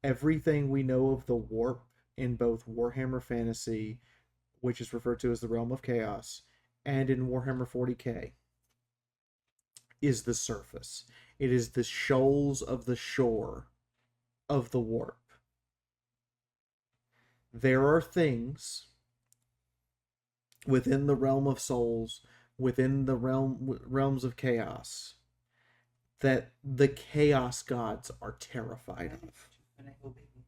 Everything we know of the warp in both Warhammer Fantasy, which is referred to as the Realm of Chaos, and in Warhammer 40k is the surface. It is the shoals of the shore of the warp. There are things within the realm of souls, within the realms of chaos, that the chaos gods are terrified of.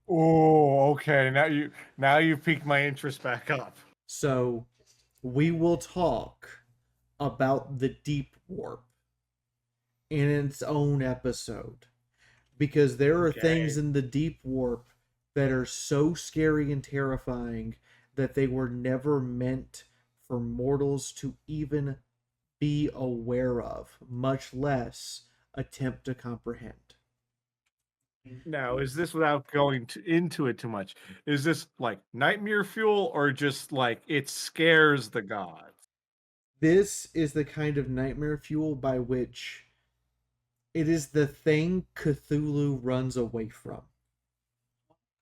Oh, okay. Now you piqued my interest back up. So we will talk about the deep warp in its own episode, because there are things in the deep warp that are so scary and terrifying that they were never meant for mortals to even be aware of, much less attempt to comprehend. Now, is this without going into it too much? Is this like nightmare fuel, or just like it scares the gods? This is the kind of nightmare fuel by which it is the thing Cthulhu runs away from.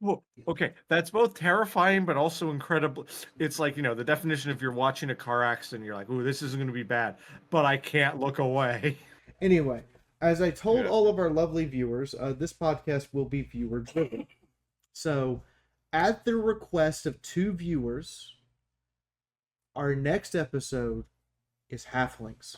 Well, okay, that's both terrifying but also incredible. It's like, the definition of you're watching a car accident, you're like, "Ooh, this isn't going to be bad," but I can't look away. Anyway, as I told Yeah. all of our lovely viewers, this podcast will be viewer driven. So, at the request of 2 viewers, our next episode is halflings.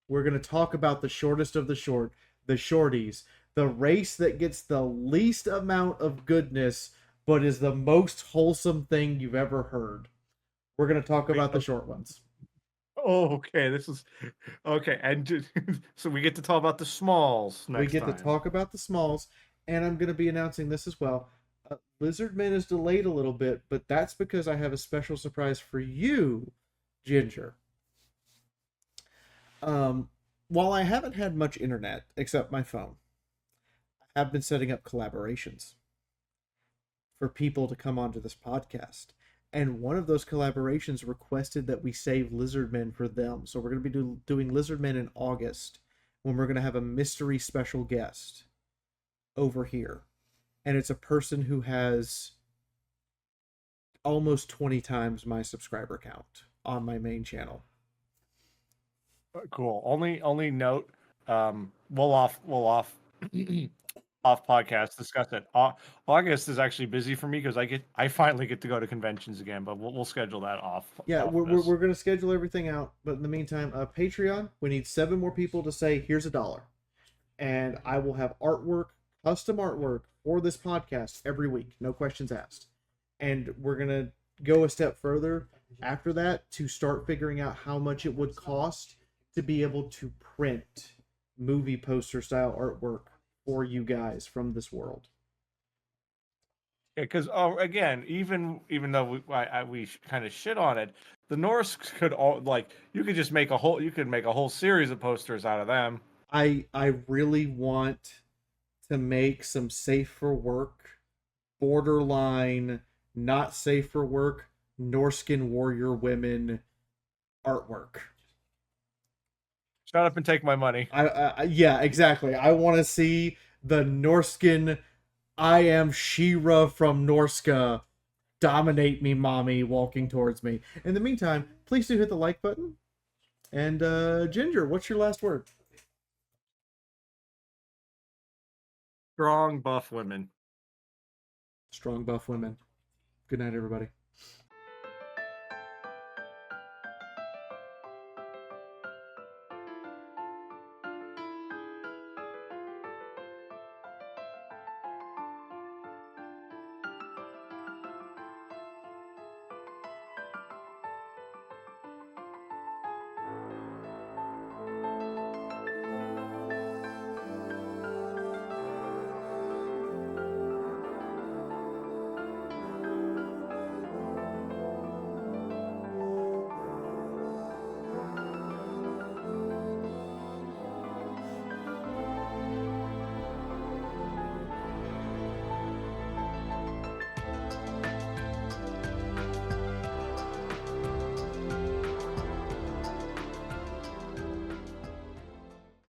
We're going to talk about the shortest of the short, the shorties, the race that gets the least amount of goodness, but is the most wholesome thing you've ever heard. We're going to talk about the short ones. Oh, okay. This is okay. And so we get to talk about the smalls next We get time. to talk about the smalls, and I'm going to be announcing this as well. Lizardman is delayed a little bit, but that's because I have a special surprise for you, Ginger. While I haven't had much internet except my phone, I have been setting up collaborations for people to come onto this podcast. And one of those collaborations requested that we save Lizardmen for them. So we're going to be doing Lizardmen in August, when we're going to have a mystery special guest over here. And it's a person who has almost 20 times my subscriber count on my main channel. Cool. Only note, we'll off off podcast discuss it. August is actually busy for me because I finally get to go to conventions again, but we'll schedule that off. Yeah, off we're going to schedule everything out. But in the meantime, Patreon, we need 7 more people to say, here's $1. And I will have artwork, custom artwork for this podcast every week. No questions asked. And we're going to go a step further after that to start figuring out how much it would cost to be able to print movie poster style artwork for you guys from this world. Because again, even though we kind of shit on it, the Norse could all you could just make a whole series of posters out of them. I really want to make some safe for work, borderline not safe for work, Norscan warrior women artwork. Shut up and take my money. Yeah, exactly. I want to see the Norscan I am She-Ra from Norska dominate me, mommy, walking towards me. In the meantime, please do hit the like button. And Ginger, what's your last word? Strong buff women. Strong buff women. Good night, everybody.